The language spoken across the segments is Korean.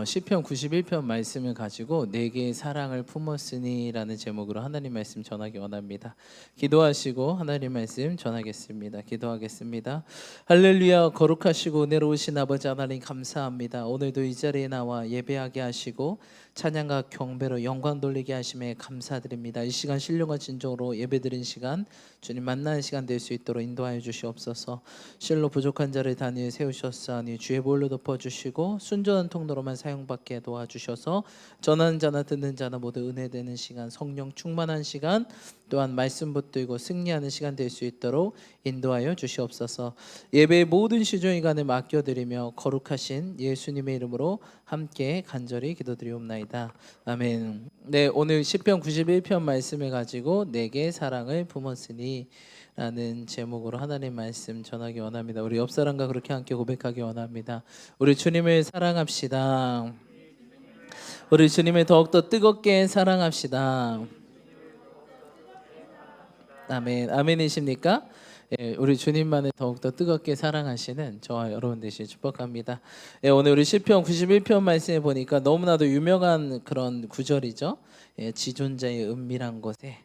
시편 91편 말씀을 가지고 내게 사랑을 품었으니라는 제목으로 하나님 말씀 전하기 원합니다. 기도하시고 하나님 말씀 전하겠습니다. 기도하겠습니다. 할렐루야. 거룩하시고 은혜로우신 아버지 하나님 감사합니다. 오늘도 이 자리에 나와 예배하게 하시고 찬양과 경배로 영광 돌리게 하심에 감사드립니다. 이 시간 신령과 진정으로 예배드린 시간 주님 만나는 시간 될 수 있도록 인도하여 주시옵소서. 실로 부족한 자를 단위에 세우셨사니 주의 보혈로 덮어주시고 순전한 통로로만 사용받게 도와주셔서 전하는 자나 듣는 자나 모두 은혜되는 시간, 성령 충만한 시간, 또한 말씀 붙들고 승리하는 시간 될 수 있도록 인도하여 주시옵소서. 예배의 모든 시종일관을 맡겨드리며 거룩하신 예수님의 이름으로 함께 간절히 기도드리옵나이다. 아멘. 네, 오늘 시편 91편 말씀을 가지고 내게 사랑을 품었으니 라는 제목으로 하나님 말씀 전하기 원합니다. 우리 옆 사람과 그렇게 함께 고백하기 원합니다. 우리 주님을 사랑합시다. 우리 주님을 더욱더 뜨겁게 사랑합시다. 아멘. 아멘이십니까? 예, 우리 주님만을 더욱더 뜨겁게 사랑하시는 저와 여러분 되시길 축복합니다. 예, 오늘 우리 시편 91편 말씀에 보니까 너무나도 유명한 그런 구절이죠. 예, 지존자의 은밀한 곳에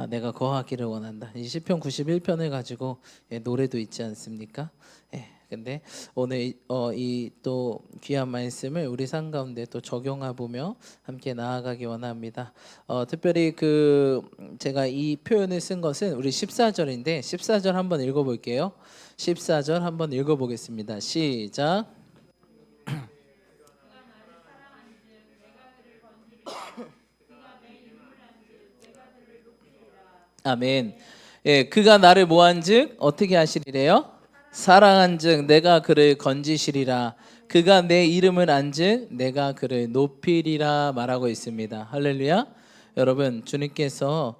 내가 거하기를 원한다. 이 시편 91편을 가지고 노래도 있지 않습니까? 근데 오늘 이 또 귀한 말씀을 우리 삶 가운데 또 적용해 보며 함께 나아가기 원합니다. 특별히 제가 이 표현을 쓴 것은 우리 14절인데 14절 한번 읽어볼게요. 14절 한번 읽어보겠습니다. 시작. 아멘. 예, 그가 나를 모한즉 어떻게 하시리래요? 사랑한즉 내가 그를 건지시리라. 그가 내 이름을 안즉 내가 그를 높이리라 말하고 있습니다. 할렐루야. 여러분, 주님께서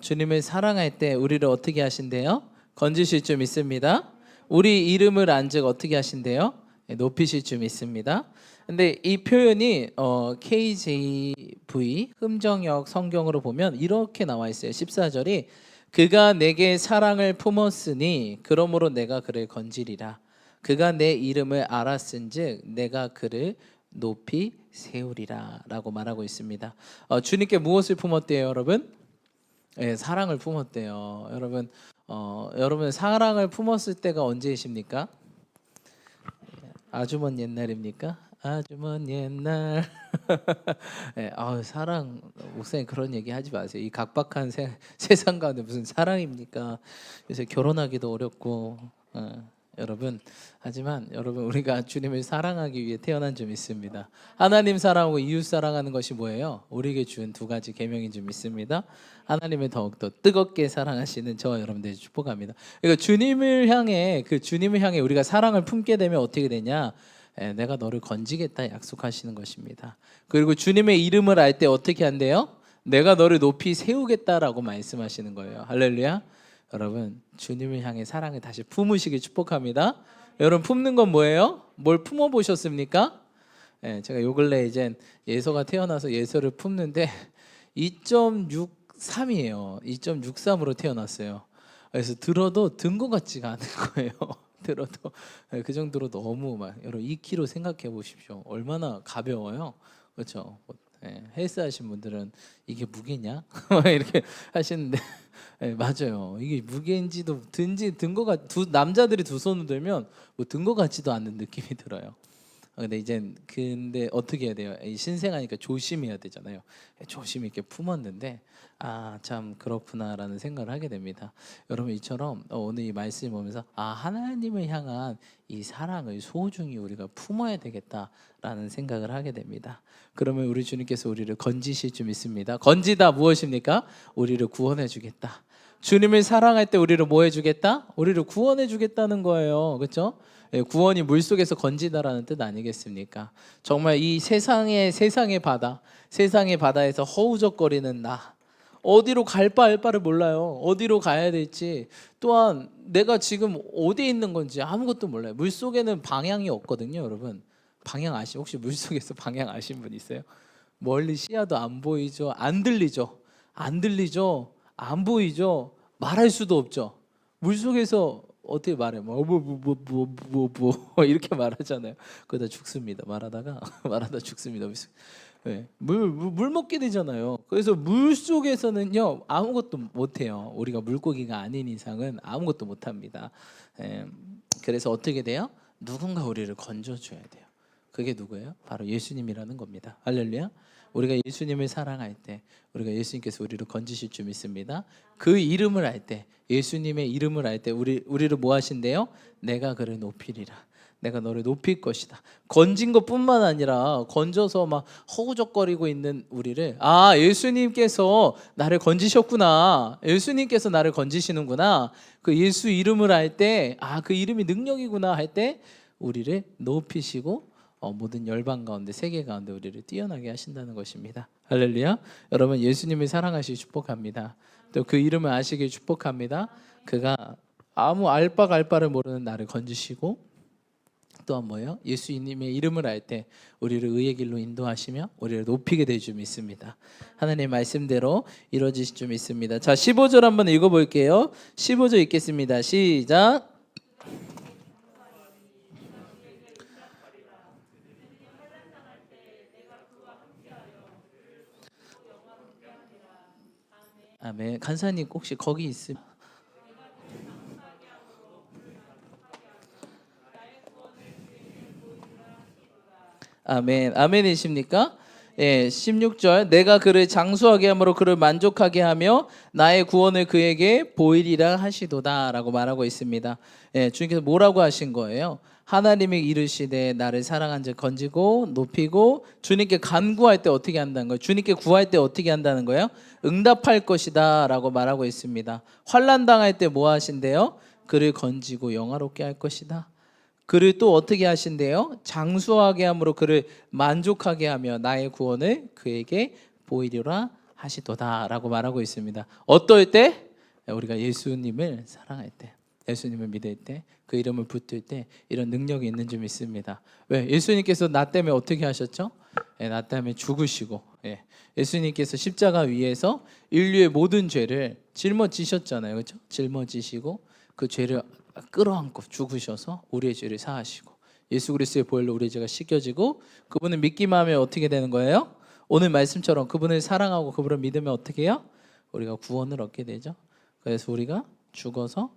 주님을 사랑할 때 우리를 어떻게 하신대요? 건지실 줄 믿습니다. 우리 이름을 안즉 어떻게 하신대요? 높이실 줄 믿습니다. 근데 이 표현이 KJV 흠정역 성경으로 보면 이렇게 나와 있어요. 14절이 그가 내게 사랑을 품었으니 그러므로 내가 그를 건지리라. 그가 내 이름을 알았은즉 내가 그를 높이 세우리라 라고 말하고 있습니다. 주님께 무엇을 품었대요, 여러분? 사랑을 품었대요. 여러분 사랑을 품었을 때가 언제이십니까? 아주 먼 옛날입니까? 아주 먼 옛날. 사랑 목사님 그런 얘기 하지 마세요. 이 각박한 세상 가운데 무슨 사랑입니까? 요새 결혼하기도 어렵고. 하지만 여러분 우리가 주님을 사랑하기 위해 태어난 줄 믿습니다. 하나님 사랑하고 이웃 사랑하는 것이 뭐예요? 우리에게 준 두 가지 계명인 줄 믿습니다. 하나님을 더욱더 뜨겁게 사랑하시는 저와 여러분들 축복합니다. 그러니까 주님을 향해 우리가 사랑을 품게 되면 어떻게 되냐? 내가 너를 건지겠다 약속하시는 것입니다. 그리고 주님의 이름을 알 때 어떻게 한대요? 내가 너를 높이 세우겠다라고 말씀하시는 거예요. 할렐루야. 여러분 주님을 향해 사랑을 다시 품으시길 축복합니다. 여러분 품는 건 뭐예요? 뭘 품어 보셨습니까? 제가 요 근래 이제 예서가 태어나서 예서를 품는데 2.63이에요. 2.63으로 태어났어요. 그래서 들어도 든 것 같지가 않은 거예요. 들어도 그 정도로 너무 여러분 2kg 생각해 보십시오. 얼마나 가벼워요. 그렇죠? 헬스 하신 분들은 이게 무게냐? 이렇게 하시는데 맞아요. 이게 무게인지도 든 거 같. 남자들이 두 손을 들면 뭐 든 거 같지도 않는 느낌이 들어요. 근데 어떻게 해야 돼요? 신생아니까 조심해야 되잖아요. 조심 있게 품었는데 참 그렇구나라는 생각을 하게 됩니다. 여러분 이처럼 오늘 이 말씀을 보면서 하나님을 향한 이 사랑을 소중히 우리가 품어야 되겠다라는 생각을 하게 됩니다. 그러면 우리 주님께서 우리를 건지실 줄 믿습니다. 건지다 무엇입니까? 우리를 구원해 주겠다. 주님을 사랑할 때 우리를 뭐 해주겠다? 우리를 구원해 주겠다는 거예요. 그렇죠? 구원이 물속에서 건지다라는 뜻 아니겠습니까? 정말 이 세상의 바다에서 허우적거리는 나, 어디로 갈 바 알 바를 몰라요. 어디로 가야 될지, 또한 내가 지금 어디에 있는 건지 아무것도 몰라요. 물속에는 방향이 없거든요, 여러분. 혹시 물속에서 방향 아신 분 있어요? 멀리 시야도 안 보이죠, 안 들리죠, 안 보이죠, 말할 수도 없죠. 물속에서 어떻게 말해? 뭐 이렇게 말하잖아요. 그러다 죽습니다. 말하다 죽습니다. 네. 물 먹게 되잖아요. 그래서 물 속에서는요 아무것도 못해요. 우리가 물고기가 아닌 이상은 아무것도 못합니다. 예. 그래서 어떻게 돼요? 누군가 우리를 건져줘야 돼요. 그게 누구예요? 바로 예수님이라는 겁니다. 할렐루야. 우리가 예수님을 사랑할 때, 우리가 예수님께서 우리를 건지실 줄 믿습니다. 그 이름을 알 때, 예수님의 이름을 알 때 우리를 뭐 하신대요? 내가 그를 높이리라. 내가 너를 높일 것이다. 건진 것뿐만 아니라 건져서 막 허우적거리고 있는 우리를 예수님께서 나를 건지셨구나. 예수님께서 나를 건지시는구나. 그 예수 이름을 알 때 그 이름이 능력이구나 할 때 우리를 높이시고 모든 열방 가운데 세계 가운데 우리를 뛰어나게 하신다는 것입니다. 할렐루야. 여러분 예수님을 사랑하시기 축복합니다. 또 그 이름을 아시길 축복합니다. 그가 아무 알바갈바를 모르는 나를 건지시고 또한 뭐예요? 예수님의 이름을 알 때 우리를 의의 길로 인도하시며 우리를 높이게 될 줄 믿습니다. 하나님의 말씀대로 이루어지실 줄 믿습니다. 자, 15절 한번 읽어볼게요. 15절 읽겠습니다. 시작. 아멘. 간사님 혹시 거기 있으면 아멘. 아멘이십니까? 예, 16절 내가 그를 장수하게 함으로 그를 만족하게 하며 나의 구원을 그에게 보이리라 하시도다라고 말하고 있습니다. 예, 주님께서 뭐라고 하신 거예요? 하나님이 이르시되 나를 당한 자 건지고 높이고 주님께 간구할 때 어떻게 한다는 거예요? 주님께 구할 때 어떻게 한다는 거예요? 응답할 것이다라고 말하고 있습니다. 환난 당할 때 뭐 하신대요? 그를 건지고 영화롭게 할 것이다. 그를 또 어떻게 하신대요? 장수하게 함으로 그를 만족하게 하며 나의 구원을 그에게 보이리라 하시도다라고 말하고 있습니다. 어떨 때? 우리가 예수님을 사랑할 때, 예수님을 믿을 때, 그 이름을 붙들 때 이런 능력이 있는 줄 믿습니다. 왜? 예수님께서 나 때문에 어떻게 하셨죠? 나 때문에 죽으시고 예수님께서 십자가 위에서 인류의 모든 죄를 짊어지셨잖아요. 그렇죠? 짊어지시고 그 죄를 끌어안고 죽으셔서 우리의 죄를 사하시고 예수 그리스도의 보혈로 우리의 죄가 씻겨지고 그분을 믿기만 하면 어떻게 되는 거예요? 오늘 말씀처럼 그분을 사랑하고 그분을 믿으면 어떻게 해요? 우리가 구원을 얻게 되죠. 그래서 우리가 죽어서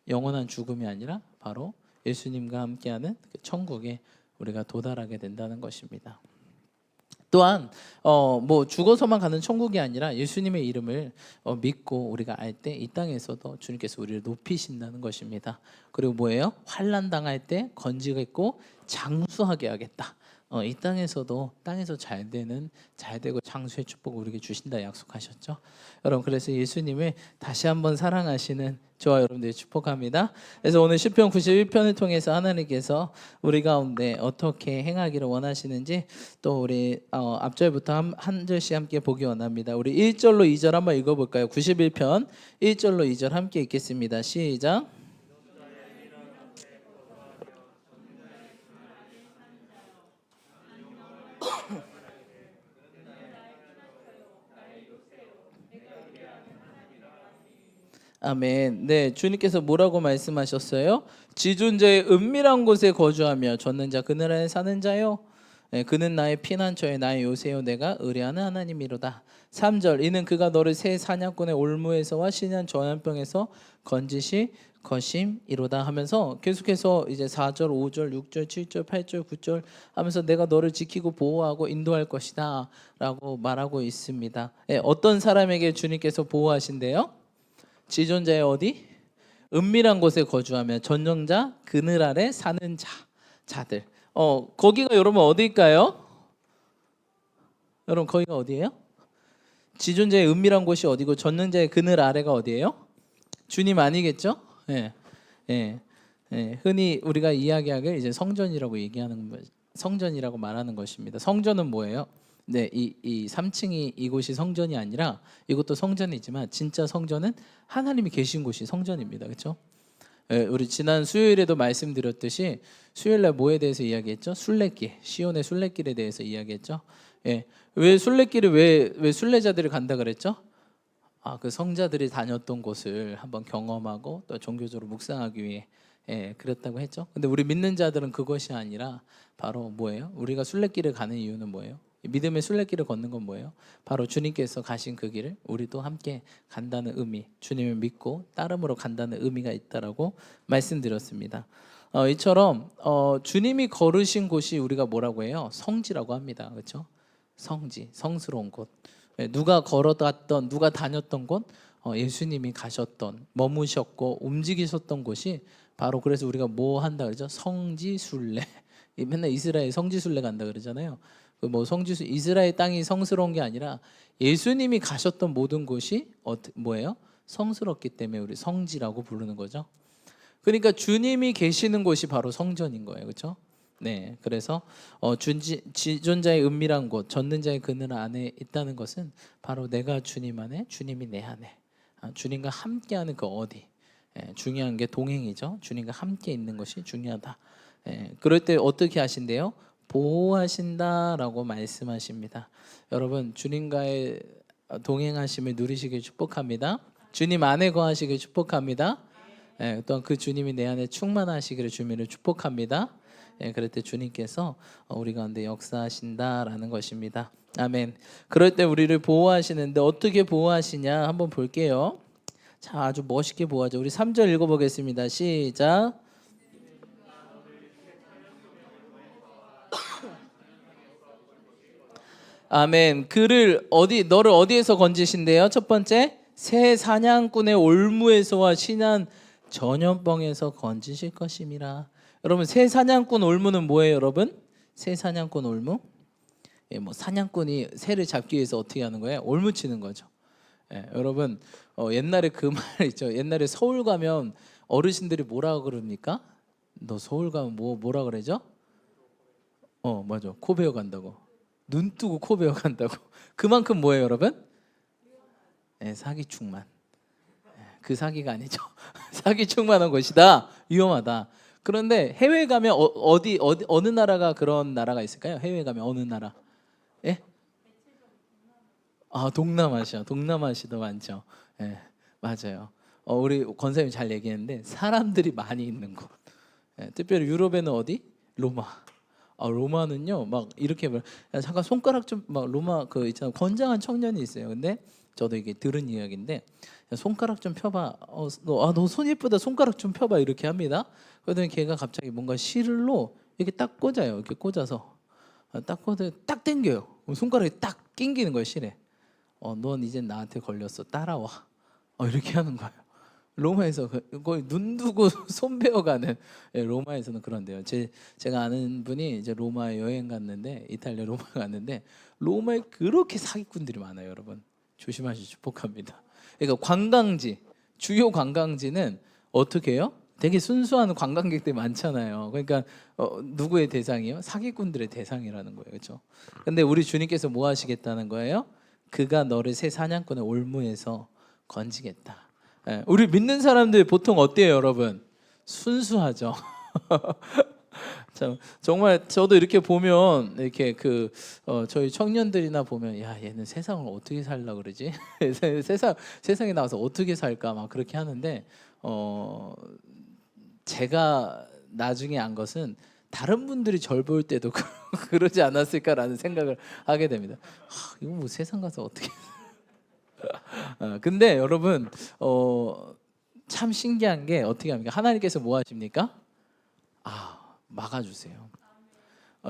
영원한 죽음이 아니라 바로 예수님과 함께하는 그 천국에 우리가 도달하게 된다는 것입니다. 또한 뭐 죽어서만 가는 천국이 아니라 예수님의 이름을 믿고 우리가 알 때 이 땅에서도 주님께서 우리를 높이신다는 것입니다. 그리고 뭐예요? 환난 당할 때 건지겠고 장수하게 하겠다. 이 땅에서도 땅에서 잘 되고 장수의 축복을 우리에게 주신다 약속하셨죠. 여러분 그래서 예수님을 다시 한번 사랑하시는 저와 여러분들이 축복합니다. 그래서 오늘 시편 91편을 통해서 하나님께서 우리 가운데 어떻게 행하기를 원하시는지 또 우리 앞절부터 한 절씩 함께 보기 원합니다. 우리 1절로 2절 한번 읽어볼까요? 91편 1절로 2절 함께 읽겠습니다. 시작. 아멘. 네, 주님께서 뭐라고 말씀하셨어요? 지존자의 은밀한 곳에 거주하며 젖는 자 그늘 아래 사는 자요. 네, 그는 나의 피난처에 나의 요새요 내가 의뢰하는 하나님이로다. 3절 이는 그가 너를 새 사냥꾼의 올무에서와 신한 전염병에서 건지시 것임이로다 하면서 계속해서 이제 4절, 5절, 6절, 7절, 8절, 9절 하면서 내가 너를 지키고 보호하고 인도할 것이다 라고 말하고 있습니다. 네, 어떤 사람에게 주님께서 보호하신대요? 지존자의 어디? 은밀한 곳에 거주하며 전정자 그늘 아래 사는 자들. 거기가 여러분 어디일까요? 여러분 거기가 어디예요? 지존자의 은밀한 곳이 어디고 전정자의 그늘 아래가 어디예요? 주님 아니겠죠? 예. 흔히 우리가 이야기하길 이제 성전이라고 얘기하는 성전이라고 말하는 것입니다. 성전은 뭐예요? 네, 이 3층이 이곳이 성전이 아니라 이것도 성전이지만 진짜 성전은 하나님이 계신 곳이 성전입니다. 그렇죠? 우리 지난 수요일에도 말씀드렸듯이 수요일날 뭐에 대해서 이야기했죠? 순례길, 시온의 순례길에 대해서 이야기했죠. 왜 순례길을 왜 순례자들이 간다 그랬죠? 그 성자들이 다녔던 곳을 한번 경험하고 또 종교적으로 묵상하기 위해 그랬다고 했죠. 근데 우리 믿는 자들은 그것이 아니라 바로 뭐예요? 우리가 순례길을 가는 이유는 뭐예요? 믿음의 순례길을 걷는 건 뭐예요? 바로 주님께서 가신 그 길을 우리도 함께 간다는 의미, 주님을 믿고 따름으로 간다는 의미가 있다라고 말씀드렸습니다. 이처럼 주님이 걸으신 곳이 우리가 뭐라고 해요? 성지라고 합니다. 그렇죠? 성지, 성스러운 곳. 누가 걸어갔던, 누가 다녔던 곳, 예수님이 가셨던, 머무셨고 움직이셨던 곳이 바로, 그래서 우리가 뭐 한다 그러죠? 성지 순례. 맨날 이스라엘 성지 순례 간다 그러잖아요. 그 뭐 성지, 이스라엘 땅이 성스러운 게 아니라 예수님이 가셨던 모든 곳이 뭐예요? 성스럽기 때문에 우리 성지라고 부르는 거죠. 그러니까 주님이 계시는 곳이 바로 성전인 거예요, 그렇죠? 네, 그래서 지존자의 은밀한 곳, 젖는 자의 그늘 안에 있다는 것은 바로 내가 주님 안에, 주님이 내 안에, 주님과 함께하는 그 어디. 중요한 게 동행이죠. 주님과 함께 있는 것이 중요하다. 그럴 때 어떻게 하신대요? 보호하신다라고 말씀하십니다. 여러분, 주님과의 동행하심을 누리시길 축복합니다. 주님 안에 거하시길 축복합니다. 또한 그 주님이 내 안에 충만하시기를 주님을 축복합니다. 그럴 때 주님께서 우리 가운데 역사하신다라는 것입니다. 아멘. 그럴 때 우리를 보호하시는데 어떻게 보호하시냐 한번 볼게요. 자, 아주 멋있게 보호하죠. 우리 3절 읽어보겠습니다. 시작. 아멘. 너를 어디에서 건지신대요? 첫 번째, 새 사냥꾼의 올무에서와 신한 전염병에서 건지실 것임이라. 여러분, 새 사냥꾼 올무는 뭐예요, 여러분? 새 사냥꾼 올무? 뭐 사냥꾼이 새를 잡기 위해서 어떻게 하는 거예요? 올무 치는 거죠. 여러분, 옛날에 그 말 있죠. 옛날에 서울 가면 어르신들이 뭐라 그럽니까? 너 서울 가면 뭐라 그러죠? 맞아. 코 베어 간다고. 눈 뜨고 코 베어 간다고. 그만큼 뭐예요, 여러분? 사기충만. 그 사기가 아니죠. 사기충만한 것이다. 위험하다. 그런데 해외 가면 어느 나라가 그런 나라가 있을까요? 해외 가면 어느 나라? 예? 동남아시아도 많죠. 맞아요. 우리 권사님 잘 얘기했는데 사람들이 많이 있는 곳. 특별히 유럽에는 어디? 로마. 로마는요, 막 이렇게 잠깐 손가락 좀, 막 로마 그 있잖아, 건장한 청년이 있어요. 근데 저도 이게 들은 이야기인데, 손가락 좀 펴봐. 너 손 예쁘다. 손가락 좀 펴봐. 이렇게 합니다. 그러더니 걔가 갑자기 뭔가 실로 이렇게 딱 꽂아요. 이렇게 꽂아서 딱 당겨요. 손가락이 딱 낑기는 거예요, 실에. 넌 이제 나한테 걸렸어. 따라와. 이렇게 하는 거예요. 로마에서 거의 눈 두고 손 베어가는. 로마에서는 그런데요. 제가 아는 분이 이제 로마에 여행 갔는데, 이탈리아 로마 갔는데, 로마에 그렇게 사기꾼들이 많아요, 여러분. 조심하시기 축복합니다. 그러니까 관광지, 주요 관광지는 어떻게 해요? 되게 순수한 관광객들이 많잖아요. 그러니까 누구의 대상이요? 사기꾼들의 대상이라는 거예요, 그렇죠? 근데 우리 주님께서 뭐 하시겠다는 거예요? 그가 너를 새 사냥꾼의 올무에서 건지겠다. 우리 믿는 사람들 보통 어때요, 여러분? 순수하죠. 참, 정말 저도 이렇게 보면 이렇게 저희 청년들이나 보면, 야, 얘는 세상을 어떻게 살라 그러지? 세상에 나와서 어떻게 살까 막 그렇게 하는데, 제가 나중에 안 것은 다른 분들이 절 볼 때도 그러지 않았을까라는 생각을 하게 됩니다. 이거 뭐 세상 가서 어떻게? 근데 여러분, 참 신기한 게 어떻게 합니까? 하나님께서 뭐 하십니까? 막아주세요.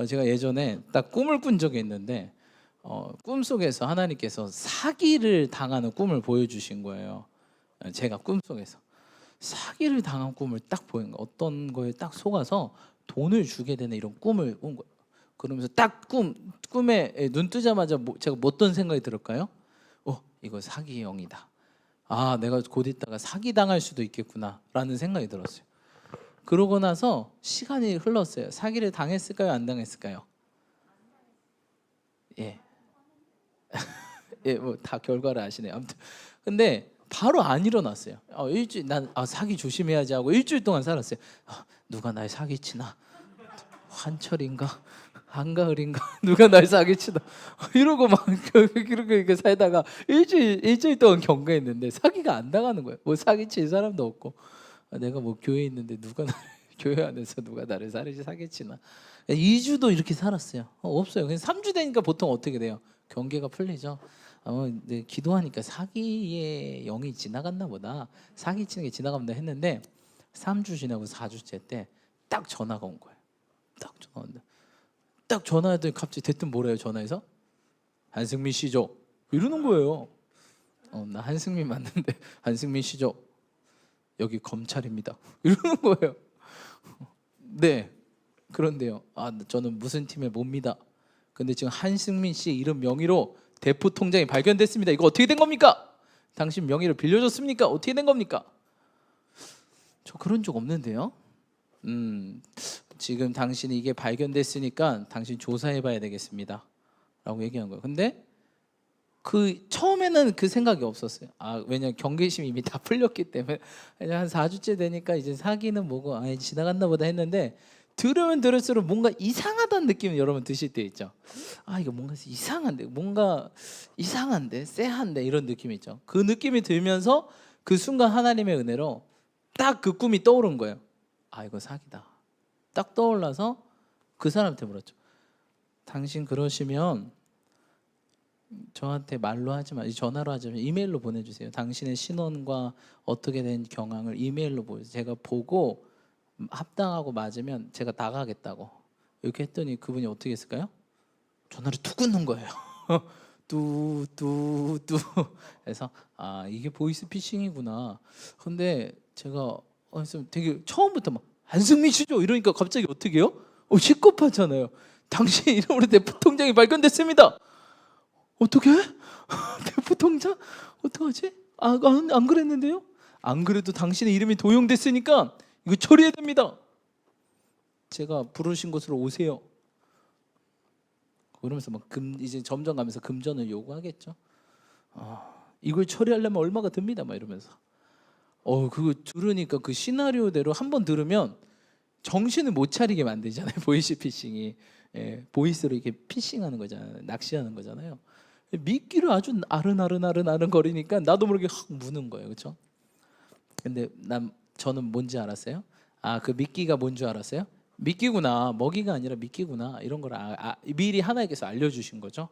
제가 예전에 딱 꿈을 꾼 적이 있는데, 꿈속에서 하나님께서 사기를 당하는 꿈을 보여주신 거예요. 제가 꿈속에서 사기를 당한 꿈을 딱 보인 거예요. 어떤 거에 딱 속아서 돈을 주게 되는 이런 꿈을 꾼 거예요. 그러면서 딱 꿈에 눈 뜨자마자 제가 어떤 생각이 들을까요? 이거 사기형이다. 내가 곧 있다가 사기 당할 수도 있겠구나라는 생각이 들었어요. 그러고 나서 시간이 흘렀어요. 사기를 당했을까요? 안 당했을까요? 예. 뭐 다 결과를 아시네요. 아무튼 근데 바로 안 일어났어요. 일주일 난 사기 조심해야지 하고 일주일 동안 살았어요. 누가 날 사기치나? 환철인가? 한가 을인가 누가 날 사기치다 이러고 막 이렇게 살다가 일주일 동안 경과했는데 사기가 안 당하는 거예요. 뭐 사기칠 사람도 없고 내가 뭐 교회에 있는데 누가 교회 안에서 누가 나를 사기치나. 2주도 이렇게 살았어요. 없어요. 그냥 3주 되니까 보통 어떻게 돼요? 경계가 풀리죠. 네, 기도하니까 사기의 영이 지나갔나 보다. 사기치는 게 지나간다 했는데 3주 지나고 4주째 때 딱 전화가 온 거예요. 딱 전화 온다. 딱 전화했더니 갑자기 대뜸 뭐래요? 전화해서 한승민 씨죠? 이러는 거예요. 나 한승민 맞는데 한승민 씨죠? 여기 검찰입니다. 이러는 거예요. 네. 그런데요. 저는 무슨 팀에 뭡니다. 근데 지금 한승민 씨 이름 명의로 대포 통장이 발견됐습니다. 이거 어떻게 된 겁니까? 당신 명의를 빌려줬습니까? 어떻게 된 겁니까? 저 그런 적 없는데요. 지금 당신이 이게 발견됐으니까 당신 조사해봐야 되겠습니다. 라고 얘기한 거예요. 근데 그 처음에는 그 생각이 없었어요. 왜냐면 경계심이 이미 다 풀렸기 때문에 한 4주째 되니까 이제 사기는 뭐고 지나갔나 보다 했는데 들으면 들을수록 뭔가 이상하다는 느낌을 여러분 드실 때 있죠. 이거 뭔가 이상한데, 뭔가 이상한데, 쎄한데 이런 느낌이 있죠. 그 느낌이 들면서 그 순간 하나님의 은혜로 딱 그 꿈이 떠오른 거예요. 이거 사기다. 딱 떠올라서 그 사람한테 물었죠. 당신 그러시면 저한테 말로 하지 마, 전화로 하지 마, 이메일로 보내주세요. 당신의 신원과 어떻게 된 경황을 이메일로 보여주세요. 제가 보고 합당하고 맞으면 제가 나가겠다고. 이렇게 했더니 그분이 어떻게 했을까요? 전화를 툭 끊는 거예요. 뚜뚜뚜. 그래서 이게 보이스 피싱이구나. 근데 제가 되게 처음부터 막 한승민 씨죠 이러니까 갑자기 어떻게 해요? 시급하잖아요. 당신 이름으로 대포 통장이 발견됐습니다. 어떻게? 대포 통장? 어떡하지? 안 그랬는데요? 안 그래도 당신의 이름이 도용됐으니까 이거 처리해야 됩니다. 제가 부르신 곳으로 오세요. 그러면서 막 이제 점점 가면서 금전을 요구하겠죠. 이걸 처리하려면 얼마가 듭니다. 막 이러면서. 그거 들으니까 그 시나리오대로 한번 들으면 정신을 못 차리게 만들잖아요. 보이스 피싱이. 보이스로 이렇게 피싱하는 거잖아요. 낚시하는 거잖아요. 미끼를 아주 아른아른 거리니까 나도 모르게 확 무는 거예요. 그렇죠? 근데 저는 뭔지 알았어요? 그 미끼가 뭔 줄 알았어요? 미끼구나. 먹이가 아니라 미끼구나. 이런 걸 미리 하나님께서 알려주신 거죠.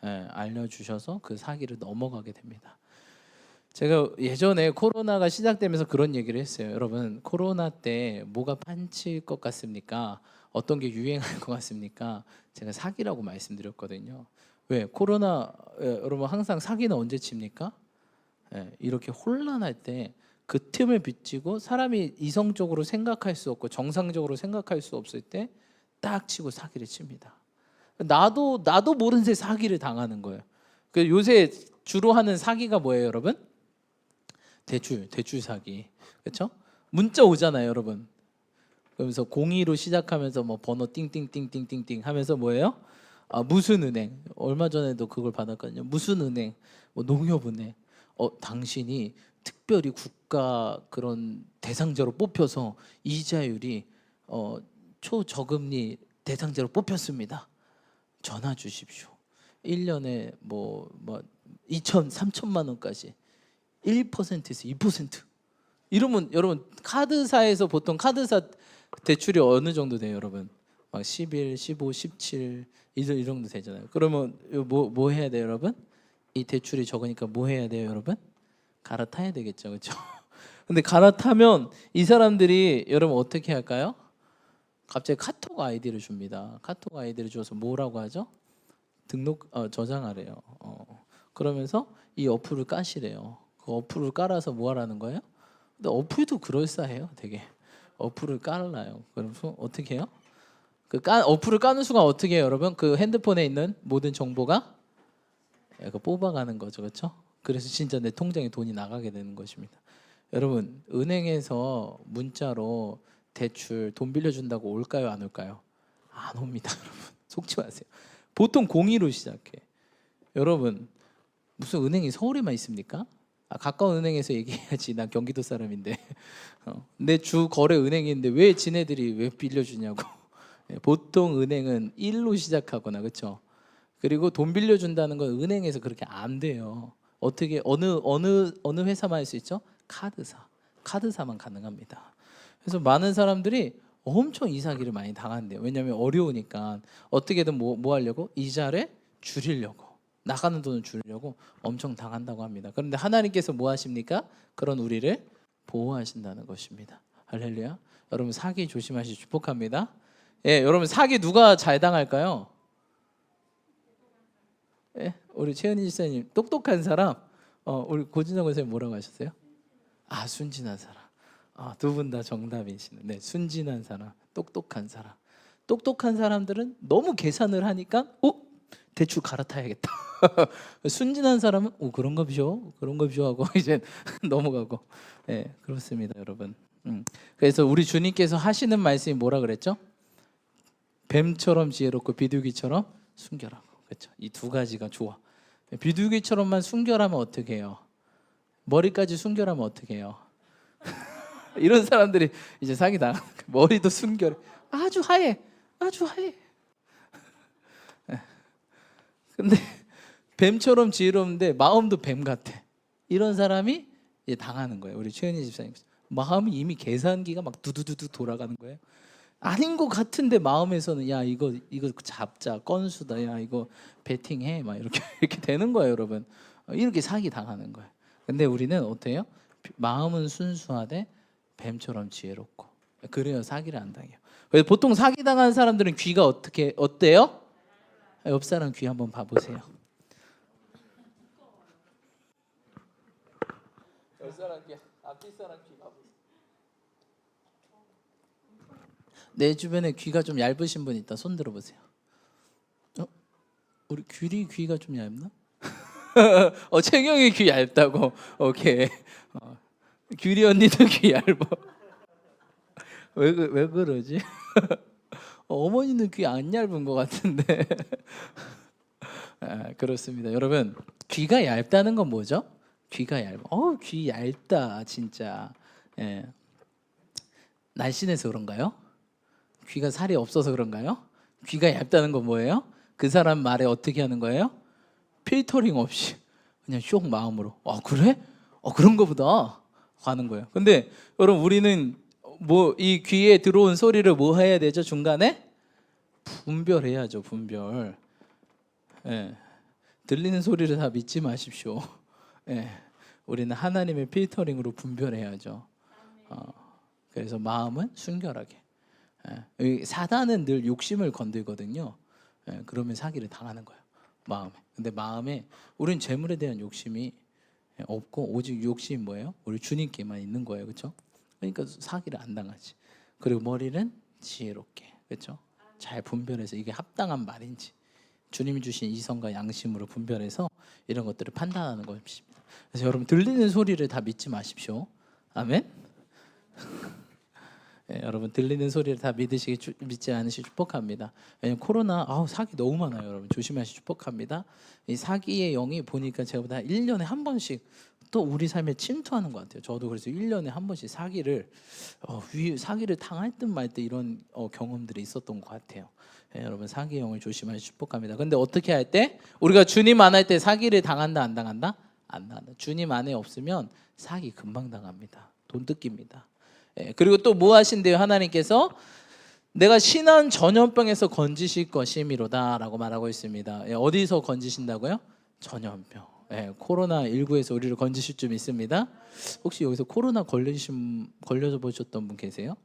알려주셔서 그 사기를 넘어가게 됩니다. 제가 예전에 코로나가 시작되면서 그런 얘기를 했어요. 여러분, 코로나 때 뭐가 판칠 것 같습니까? 어떤 게 유행할 것 같습니까? 제가 사기라고 말씀드렸거든요. 왜? 코로나 여러분 항상 사기는 언제 칩니까? 이렇게 혼란할 때 그 틈을 비치고 사람이 이성적으로 생각할 수 없고 정상적으로 생각할 수 없을 때 딱 치고 사기를 칩니다. 나도 모르는 새 사기를 당하는 거예요. 요새 주로 하는 사기가 뭐예요, 여러분? 대출 사기. 그렇죠? 문자 오잖아요, 여러분. 그러면서 02로 시작하면서 뭐 번호 띵띵띵띵띵띵 하면서 뭐예요? 무슨 은행. 얼마 전에도 그걸 받았거든요. 무슨 은행. 뭐 농협은행. 당신이 특별히 국가 그런 대상자로 뽑혀서 이자율이 초저금리 대상자로 뽑혔습니다. 전화 주십시오. 1년에 뭐 2천, 3천만 원까지 1%에서 2%. 이러면 여러분 카드사에서 보통 카드사 대출이 어느 정도 돼요, 여러분? 막 11, 15, 17 이 정도 되잖아요. 그러면 뭐 해야 돼요, 여러분? 이 대출이 적으니까 뭐 해야 돼요, 여러분? 갈아타야 되겠죠, 그렇죠? 근데 갈아타면 이 사람들이 여러분 어떻게 할까요? 갑자기 카톡 아이디를 줍니다. 카톡 아이디를 줘서 뭐라고 하죠? 저장하래요. 그러면서 이 어플을 까시래요. 그 어플을 깔아서 뭐 하라는 거예요? 근데 어플도 그럴싸해요, 되게. 어플을 깔아요. 그럼 어떻게 해요? 어플을 까는 순간 어떻게 해요, 여러분? 그 핸드폰에 있는 모든 정보가 뽑아가는 거죠, 그렇죠? 그래서 진짜 내 통장에 돈이 나가게 되는 것입니다. 여러분, 은행에서 문자로 대출 돈 빌려준다고 올까요, 안 올까요? 안 옵니다, 여러분. 속지 마세요. 보통 02로 시작해. 여러분, 무슨 은행이 서울에만 있습니까? 가까운 은행에서 얘기해야지. 난 경기도 사람인데 내 주 거래 은행인데 왜 지네들이 왜 빌려주냐고. 보통 은행은 1로 시작하거나 그렇죠. 그리고 돈 빌려준다는 건 은행에서 그렇게 안 돼요. 어떻게 어느 회사만 할 수 있죠? 카드사만 가능합니다. 그래서 많은 사람들이 엄청 이 사기를 많이 당한대요. 왜냐하면 어려우니까 어떻게든 뭐 하려고 이자를 줄이려고 나가는 돈을 줄이려고 엄청 당한다고 합니다. 그런데 하나님께서 뭐 하십니까? 그런 우리를 보호하신다는 것입니다. 할렐루야. 여러분 사기 조심하시기 축복합니다. 예, 여러분 사기 누가 잘 당할까요? 예, 우리 최은희 집사님 똑똑한 사람. 우리 고진정 선생님 뭐라고 하셨어요? 아, 순진한 사람. 두 분 다 정답이시네. 네, 순진한 사람, 똑똑한 사람. 똑똑한 사람들은 너무 계산을 하니까 대출 갈아타야겠다. 순진한 사람은 그런가 보죠 하고 이제 넘어가고. 네, 그렇습니다, 여러분. 그래서 우리 주님께서 하시는 말씀이 뭐라 그랬죠? 뱀처럼 지혜롭고 비둘기처럼 순결하고. 그렇죠. 이 두 가지가 좋아. 비둘기처럼만 순결하면 어떻게 해요? 머리까지 순결하면 어떻게 해요? 이런 사람들이 이제 사기다. 머리도 순결, 아주 하얘. 근데 뱀처럼 지혜로운데 마음도 뱀 같아. 이런 사람이 이제 당하는 거예요. 우리 최은희 집사님 마음이 이미 계산기가 막 두두두두 돌아가는 거예요. 아닌 것 같은데 마음에서는 야 이거 잡자, 건수다, 야 이거 베팅해, 막 이렇게 되는 거예요, 여러분. 이렇게 사기 당하는 거예요. 근데 우리는 어때요? 마음은 순수하되 뱀처럼 지혜롭고, 그래야 사기를 안 당해요. 그래서 보통 사기 당한 사람들은 귀가 어때요? 옆 사람 귀 한번 봐보세요. 옆 사람 귀, 앞뒤 사람 귀 봐보세요. 내 주변에 귀가 좀 얇으신 분 있다. 손 들어보세요. 우리 규리 귀가 좀 얇나? 채경이 귀 얇다고. 오케이. 규리 언니도 귀 얇아. 왜 그러지? 어머니는 귀 안 얇은 것 같은데. 그렇습니다. 여러분, 귀가 얇다는 건 뭐죠? 귀가 얇아. 귀 얇다 진짜. 예. 날씬해서 그런가요? 귀가 살이 없어서 그런가요? 귀가 얇다는 건 뭐예요? 그 사람 말에 어떻게 하는 거예요? 필터링 없이 그냥 쇽 마음으로. 그래? 그런가 보다 가는 거예요. 근데 여러분, 우리는 이 귀에 들어온 소리를 뭐 해야 되죠? 중간에 분별해야죠. 분별. 예. 들리는 소리를 다 믿지 마십시오. 예. 우리는 하나님의 필터링으로 분별해야죠. 그래서 마음은 순결하게. 사단은 늘 욕심을 건들거든요. 그러면 사기를 당하는 거예요. 마음에. 근데 마음에 우리는 재물에 대한 욕심이 없고 오직 욕심이 뭐예요? 우리 주님께만 있는 거예요. 그렇죠? 그러니까 사기를 안 당하지. 그리고 머리는 지혜롭게. 그렇죠? 잘 분별해서 이게 합당한 말인지 주님이 주신 이성과 양심으로 분별해서 이런 것들을 판단하는 것입니다. 그래서 여러분, 들리는 소리를 다 믿지 마십시오. 아멘. 여러분, 들리는 소리를 다 믿지 않으시기 축복합니다. 왜냐면 코로나 사기 너무 많아요. 여러분 조심하시기 축복합니다. 이 사기의 영이 보니까 제가 보다 1년에 한 번씩 또 우리 삶에 침투하는 것 같아요. 저도 그래서 1년에 한 번씩 사기를 당할 듯 말 듯 이런 경험들이 있었던 것 같아요. 여러분, 사기의 영을 조심하시기 축복합니다. 근데 어떻게 할 때? 우리가 주님 안 할 때 사기를 당한다 안 당한다? 안 당한다. 주님 안에 없으면 사기 금방 당합니다. 돈 뜯깁니다. 그리고 또 뭐 하신대요? 하나님께서 내가 신한 전염병에서 건지실 것이미로다 라고 말하고 있습니다. 어디서 건지신다고요? 전염병. 코로나19에서 우리를 건지실 줄 믿습니다. 혹시 여기서 코로나 걸려서 보셨던 분 계세요?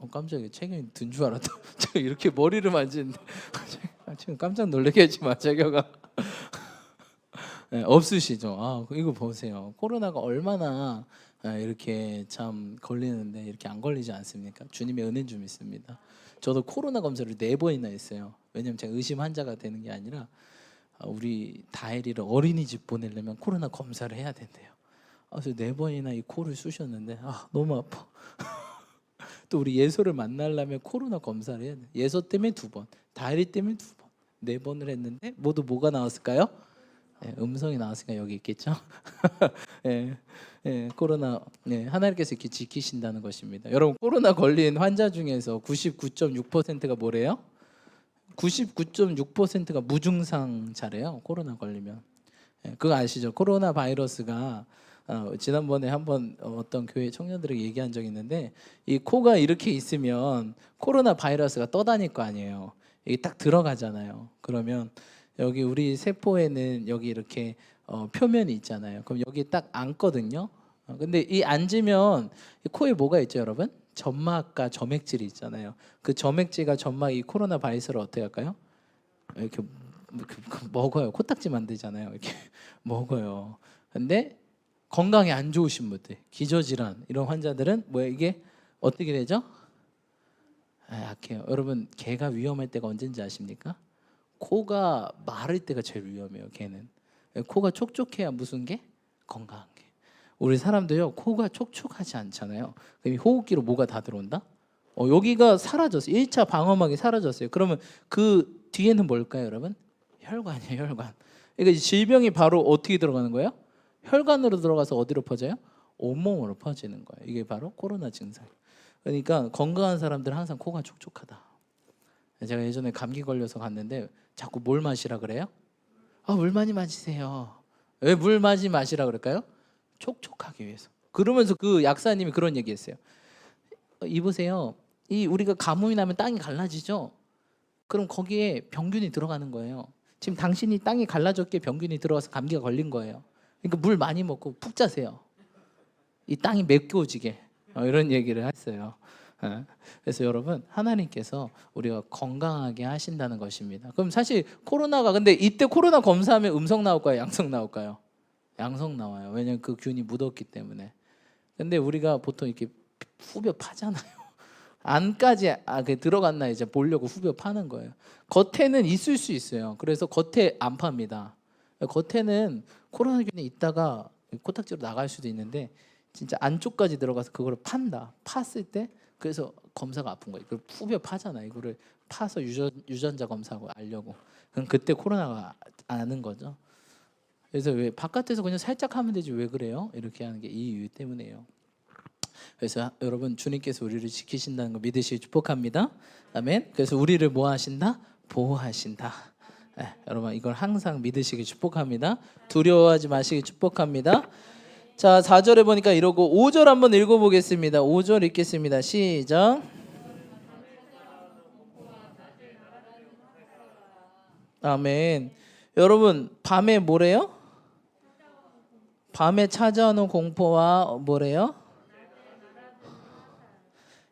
깜짝이야. 책임이 든 줄 알았다. 제가 이렇게 머리를 만지는데 지금 깜짝 놀라게 하지 마. 자기가 없으시죠? 이거 보세요. 코로나가 얼마나 이렇게 참 걸리는데 이렇게 안 걸리지 않습니까? 주님의 은혜인 줄 믿습니다. 저도 코로나 검사를 4번이나 했어요. 왜냐면 제가 의심 환자가 되는 게 아니라 우리 다혜리를 어린이집 보내려면 코로나 검사를 해야 된대요. 그래서 4번이나 이 코를 쑤셨는데 너무 아파. 또 우리 예서를 만나려면 코로나 검사를 해야 돼. 예서 때문에 2번, 다혜리 때문에 2번, 4번을 했는데 모두 뭐가 나왔을까요? 예, 음성이 나왔으니까 여기 있겠죠. 예, 예, 코로나 하나님께서 이렇게 지키신다는 것입니다. 여러분 코로나 걸린 환자 중에서 99.6%가 뭐래요? 99.6%가 무증상자래요. 코로나 걸리면. 예, 그거 아시죠? 코로나 바이러스가 지난번에 한번 어떤 교회 청년들에게 얘기한 적이 있는데 이 코가 이렇게 있으면 코로나 바이러스가 떠다닐 거 아니에요. 이게 딱 들어가잖아요. 그러면 여기 우리 세포에는 여기 이렇게 표면이 있잖아요. 그럼 여기 딱 앉거든요. 근데 이 앉으면 이 코에 뭐가 있죠, 여러분? 점막과 점액질이 있잖아요. 그 점액질과 점막 이 코로나 바이러스를 어떻게 할까요? 이렇게 먹어요. 코딱지 만들잖아요. 이렇게 먹어요. 근데 건강에 안 좋으신 분들, 기저질환 이런 환자들은 뭐야 이게 어떻게 되죠? 약해요. 여러분 개가 위험할 때가 언제인지 아십니까? 코가 마를 때가 제일 위험해요. 개는 코가 촉촉해야 무슨 게? 건강한 게. 우리 사람도요 코가 촉촉하지 않잖아요. 그럼 호흡기로 뭐가 다 들어온다? 여기가 사라졌어요. 1차 방어막이 사라졌어요. 그러면 그 뒤에는 뭘까요, 여러분? 혈관이에요, 혈관. 그러니까 질병이 바로 어떻게 들어가는 거예요? 혈관으로 들어가서 어디로 퍼져요? 온몸으로 퍼지는 거예요. 이게 바로 코로나 증상. 그러니까 건강한 사람들은 항상 코가 촉촉하다. 제가 예전에 감기 걸려서 갔는데 자꾸 뭘 마시라 그래요? 물 많이 마시세요. 왜 물 많이 마시라 그럴까요? 촉촉하기 위해서. 그러면서 그 약사님이 그런 얘기했어요. 이보세요. 이 우리가 가뭄이 나면 땅이 갈라지죠. 그럼 거기에 병균이 들어가는 거예요. 지금 당신이 땅이 갈라졌기에 병균이 들어와서 감기가 걸린 거예요. 그러니까 물 많이 먹고 푹 자세요. 이 땅이 메꿔지게 이런 얘기를 했어요. 그래서 여러분 하나님께서 우리가 건강하게 하신다는 것입니다. 그럼 사실 코로나가 근데 이때 코로나 검사하면 음성 나올까요? 양성 나올까요? 양성 나와요. 왜냐하면 그 균이 묻었기 때문에. 근데 우리가 보통 이렇게 후벼 파잖아요. 안까지 들어갔나 이제 보려고 후벼 파는 거예요. 겉에는 있을 수 있어요. 그래서 겉에 안 팝니다. 겉에는 코로나균이 있다가 코딱지로 나갈 수도 있는데 진짜 안쪽까지 들어가서 그거를 판다. 팠을 때 그래서 검사가 아픈 거예요. 이걸 후벼 파잖아. 이거를 파서 유전자 검사하고 알려고. 그럼 그때 코로나가 아는 거죠. 그래서 왜 바깥에서 그냥 살짝 하면 되지 왜 그래요? 이렇게 하는 게 이 이유 때문에요. 그래서 여러분 주님께서 우리를 지키신다는 거 믿으시기 축복합니다. 아멘. 그래서 우리를 뭐 하신다? 보호하신다. 여러분 이걸 항상 믿으시기 축복합니다. 두려워하지 마시기 축복합니다. 자 4절에 보니까 이러고 5절 한번 읽어보겠습니다. 5절 읽겠습니다. 시작. 아멘. 여러분 밤에 뭐래요? 밤에 찾아오는 공포와 뭐래요?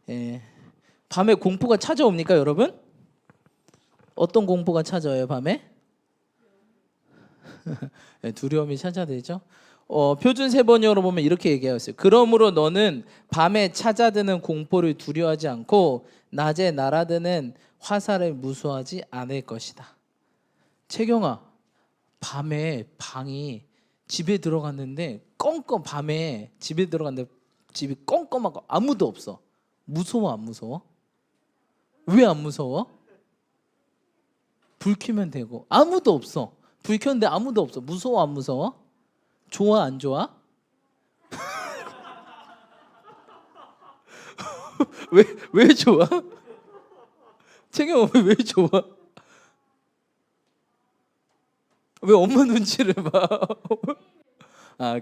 예. 밤에 공포가 찾아옵니까, 여러분? 어떤 공포가 찾아와요, 밤에? 두려움이 찾아들죠. 표준 세번역으로 보면 이렇게 얘기하였어요. 그러므로 너는 밤에 찾아드는 공포를 두려워하지 않고 낮에 날아드는 화살을 무서워하지 않을 것이다. 채경아, 밤에 방이 집에 들어갔는데 밤에 집에 들어갔는데 집이 껌껌하고 아무도 없어. 무서워 안 무서워? 왜 안 무서워? 불 켜면 되고 아무도 없어. 불 켰는데 아무도 없어. 무서워 안 무서워? 좋아 안 좋아? 왜 좋아? 채경아 왜 좋아? 왜 엄마 눈치를 봐?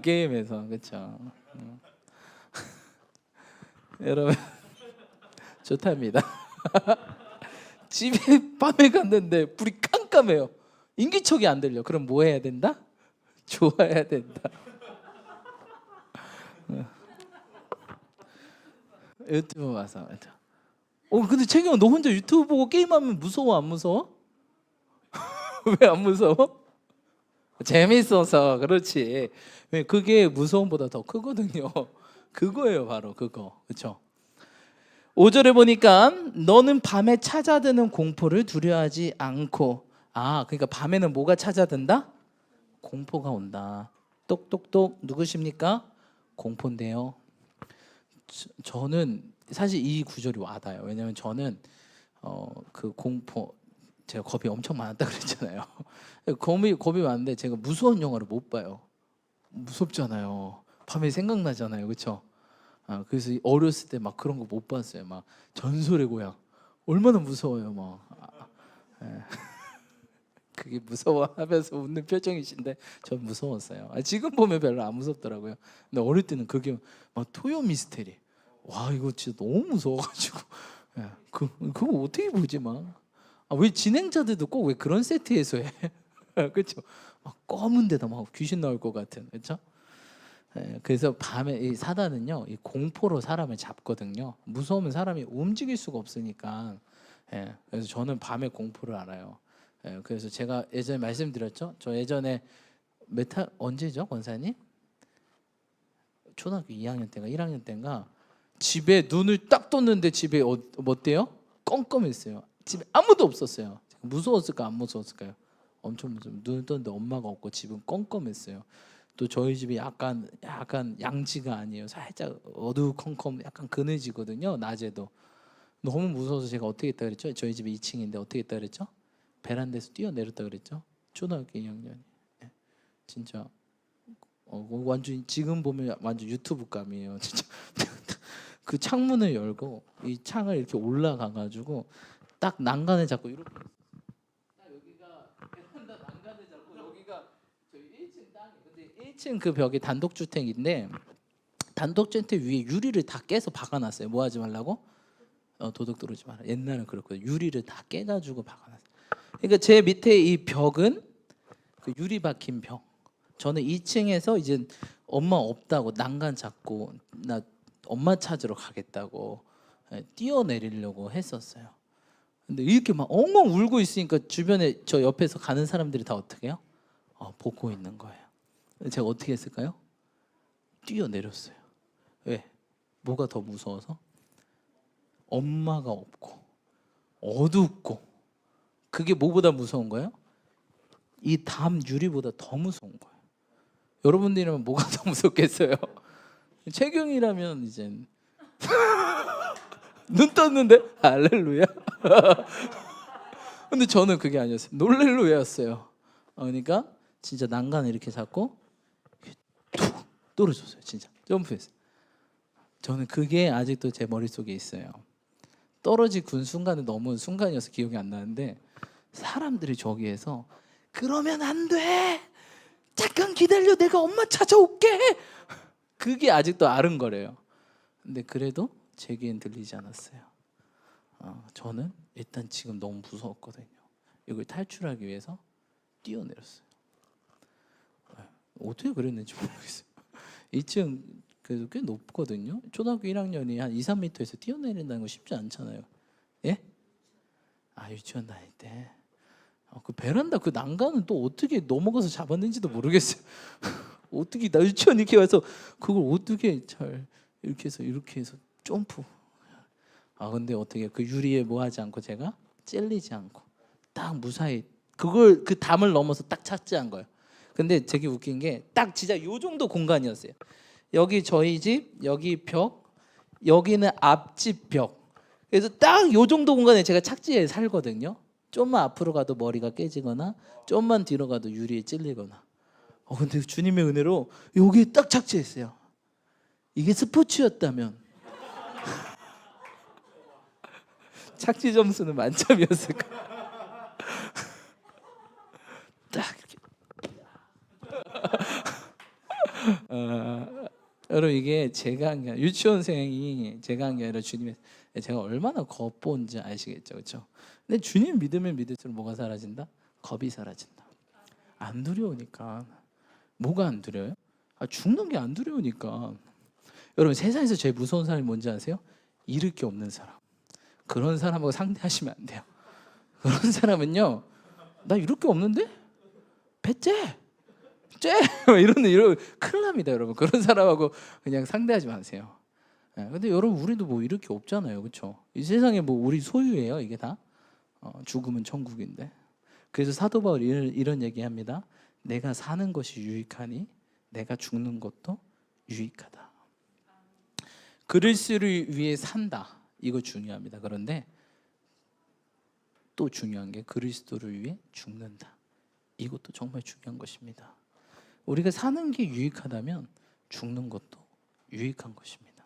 게임에서 그렇죠. 여러분 좋답니다. 집에 밤에 갔는데 불이 깜깜해요. 인기척이 안 들려. 그럼 뭐 해야 된다? 좋아야 된다. 유튜브 봐서. 근데 채경아 너 혼자 유튜브 보고 게임하면 무서워 안 무서워? 왜 안 무서워? 재밌어서 그렇지. 그게 무서움보다 더 크거든요. 그거예요 바로 그거. 그렇죠? 5절에 보니까 너는 밤에 찾아드는 공포를 두려워하지 않고 그러니까 밤에는 뭐가 찾아든다? 공포가 온다. 똑똑똑 누구십니까? 공포인데요. 저는 사실 이 구절이 와닿아요. 왜냐하면 저는 그 공포 제가 겁이 엄청 많았다 그랬잖아요. 겁이 많은데 제가 무서운 영화를 못 봐요. 무섭잖아요. 밤에 생각나잖아요, 그렇죠? 그래서 어렸을 때 막 그런 거 못 봤어요. 막 전설의 고향 얼마나 무서워요, 막. 예. 그게 무서워하면서 웃는 표정이신데 전 무서웠어요. 지금 보면 별로 안 무섭더라고요. 근데 어릴 때는 그게 막 토요 미스테리. 와 이거 진짜 너무 무서워가지고 예. 그거 어떻게 보지 막. 왜 진행자들도 꼭 왜 그런 세트에서 해? 그렇죠? 막 검은 데다 막 귀신 나올 것 같은 그렇죠? 예, 그래서 밤에 이 사단은요 이 공포로 사람을 잡거든요. 무서우면 사람이 움직일 수가 없으니까. 예, 그래서 저는 밤에 공포를 알아요. 예, 그래서 제가 예전에 말씀드렸죠. 저 예전에 메타 언제죠, 권사님? 초등학교 2학년 때인가 1학년 때인가 집에 눈을 딱 떴는데 집에 뭐 어때요? 껌껌했어요. 집에 아무도 없었어요. 무서웠을까 안 무서웠을까요? 엄청 무서워. 눈을 떴는데 엄마가 없고 집은 껌껌했어요. 또 저희 집이 약간 양지가 아니에요. 살짝 어두컴컴 약간 그늘지거든요. 낮에도 너무 무서워서 제가 어떻게 했다 그랬죠? 저희 집이 2층인데 어떻게 했다 그랬죠? 베란다에서 뛰어내렸다 그랬죠? 초등학교 2학년. 진짜 완전 지금 보면 완전 유튜브감이에요. 진짜 그 창문을 열고 이 창을 이렇게 올라가 가지고 딱 난간을 잡고 이렇게 딱 여기가 베란다 난간을 잡고 여기가 저희 1층 땅이 근데 1층 그 벽이 단독주택인데 단독주택 위에 유리를 다 깨서 박아놨어요. 뭐 하지 말라고? 도둑 들어오지 마라. 옛날엔 그렇거든요. 유리를 다 깨가지고 박아놨어요. 그러니까 제 밑에 이 벽은 그 유리 박힌 벽. 저는 2층에서 이제 엄마 없다고 난간 잡고 나 엄마 찾으러 가겠다고 뛰어내리려고 했었어요. 근데 이렇게 막 엉엉 울고 있으니까 주변에 저 옆에서 가는 사람들이 다 어떻게 해요? 보고 있는 거예요. 제가 어떻게 했을까요? 뛰어내렸어요. 왜? 뭐가 더 무서워서? 엄마가 없고 어둡고 그게 뭐보다 무서운 거예요? 이 담 유리보다 더 무서운 거예요. 여러분들이라면 뭐가 더 무섭겠어요? 최경이라면 이제 눈 떴는데 할렐루야. 근데 저는 그게 아니었어요. 놀렐루야였어요. 그러니까 진짜 난간을 이렇게 잡고 툭 떨어졌어요. 진짜 점프했어요. 저는 그게 아직도 제 머릿속에 있어요. 떨어진 순간은 너무 순간이어서 기억이 안 나는데 사람들이 저기에서 그러면 안 돼. 잠깐 기다려. 내가 엄마 찾아올게. 그게 아직도 아른거려요. 근데 그래도 제게는 들리지 않았어요. 저는 일단 지금 너무 무서웠거든요. 이걸 탈출하기 위해서 뛰어내렸어요. 어떻게 그랬는지 모르겠어요. 2층 그래도 꽤 높거든요. 초등학교 1학년이 한 2, 3m에서 뛰어내린다는 거 쉽지 않잖아요. 예? 유치원 다닐 때. 그 베란다 그 난간은 또 어떻게 넘어가서 잡았는지도 모르겠어요. 어떻게 나 유치원 이렇게 와서 그걸 어떻게 잘 이렇게 해서 점프. 근데 어떻게 그 유리에 뭐 하지 않고 제가 찔리지 않고 딱 무사히 그걸 그 담을 넘어서 딱 착지한 거예요. 근데 되게 웃긴 게 딱 진짜 요 정도 공간이었어요. 여기 저희 집, 여기 벽, 여기는 앞집 벽. 그래서 딱 요 정도 공간에 제가 착지해 살거든요. 좀만 앞으로 가도 머리가 깨지거나 좀만 뒤로 가도 유리에 찔리거나. 근데 주님의 은혜로 여기에 딱 착지했어요. 이게 스포츠였다면 착지 점수는 만점이었을 거예요. 딱 이렇게. 여러분 이게 제가 한 게 아니라 유치원생이 제가 한 게 아니라 주님의 제가 얼마나 겁본지 아시겠죠, 그렇죠? 근데 주님 믿으면 믿을수록 뭐가 사라진다? 겁이 사라진다. 안 두려우니까. 뭐가 안 두려워요? 죽는 게 안 두려우니까. 여러분 세상에서 제일 무서운 사람이 뭔지 아세요? 잃을 게 없는 사람. 그런 사람하고 상대하시면 안 돼요. 그런 사람은요, 나 잃을 게 없는데? 배째, 이런 큰일 납니다, 여러분. 그런 사람하고 그냥 상대하지 마세요. 근데 여러분 우리도 뭐 잃을 게 없잖아요, 그렇죠? 이 세상에 뭐 우리 소유예요, 이게 다. 죽으면 천국인데. 그래서 사도 바울이 이런 얘기합니다. 내가 사는 것이 유익하니 내가 죽는 것도 유익하다. 그리스도를 위해 산다. 이거 중요합니다. 그런데 또 중요한 게 그리스도를 위해 죽는다. 이것도 정말 중요한 것입니다. 우리가 사는 게 유익하다면 죽는 것도 유익한 것입니다.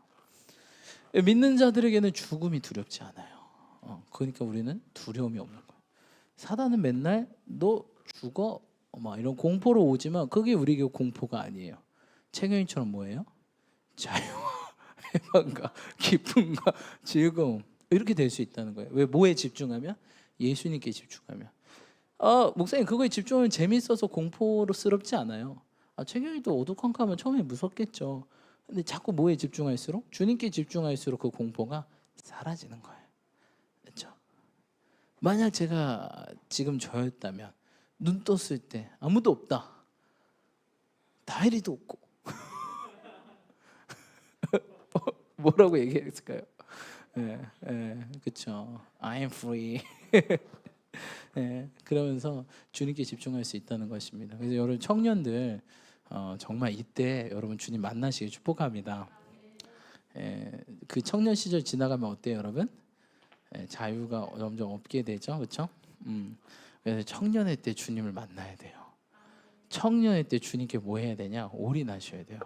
믿는 자들에게는 죽음이 두렵지 않아요. 그러니까 우리는 두려움이 없는 거예요. 사단은 맨날 너 죽어 막 이런 공포로 오지만 그게 우리에게 공포가 아니에요. 최경희처럼 뭐예요? 자유와 해방과 기쁨과 즐거움 이렇게 될 수 있다는 거예요. 왜 뭐에 집중하면? 예수님께 집중하면. 목사님 그거에 집중하면 재밌어서 공포스럽지 않아요. 최경희도 어두컴컴하면 처음에 무섭겠죠. 근데 자꾸 뭐에 집중할수록 주님께 집중할수록 그 공포가 사라지는 거예요. 그렇죠? 만약 제가 지금 저였다면 눈 떴을 때 아무도 없다. 다혜리도 없고 뭐라고 얘기했을까요? 그렇죠. I'm free. 그러면서 주님께 집중할 수 있다는 것입니다. 그래서 여러분 청년들 정말 이때 여러분 주님 만나시길 축복합니다. 그 청년 시절 지나가면 어때요, 여러분? 자유가 점점 없게 되죠, 그렇죠? 그래서 청년의 때 주님을 만나야 돼요. 청년의 때 주님께 뭐 해야 되냐? 올인하셔야 돼요.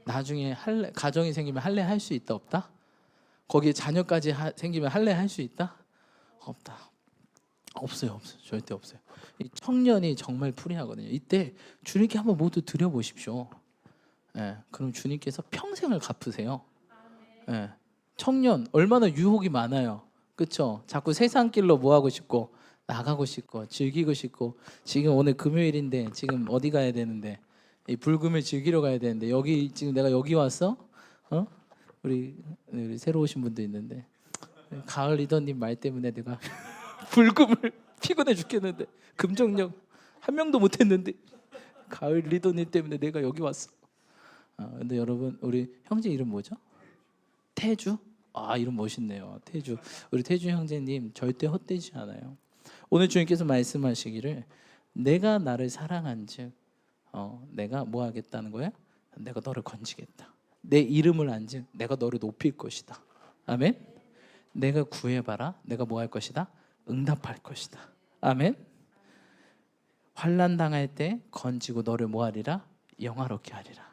나중에 가정이 생기면 할례 할 수 있다 없다? 거기에 자녀까지 생기면 할례 할 수 있다? 없다. 없어요. 절대 없어요. 이 청년이 정말 프리하거든요. 이때 주님께 한번 모두 드려보십시오. 그럼 주님께서 평생을 갚으세요. 청년 얼마나 유혹이 많아요. 그렇죠? 자꾸 세상 길로 뭐 하고 싶고 나가고 싶고 즐기고 싶고 지금 오늘 금요일인데 지금 어디 가야 되는데 이 불금을 즐기러 가야 되는데 여기 지금 내가 여기 왔어? 우리 새로 오신 분도 있는데 가을 리더님 말 때문에 내가 불금을 피곤해 죽겠는데 금정령 한 명도 못했는데 가을 리더님 때문에 내가 여기 왔어. 근데 여러분 우리 형제 이름 뭐죠? 태주? 이름 멋있네요. 태주. 우리 태주 형제님 절대 헛되지 않아요. 오늘 주님께서 말씀하시기를 내가 나를 사랑한즉 내가 뭐 하겠다는 거야? 내가 너를 건지겠다. 내 이름을 안즉 내가 너를 높일 것이다. 아멘. 내가 구해봐라. 내가 뭐 할 것이다? 응답할 것이다. 아멘. 환난 당할 때 건지고 너를 뭐 하리라? 영화롭게 하리라.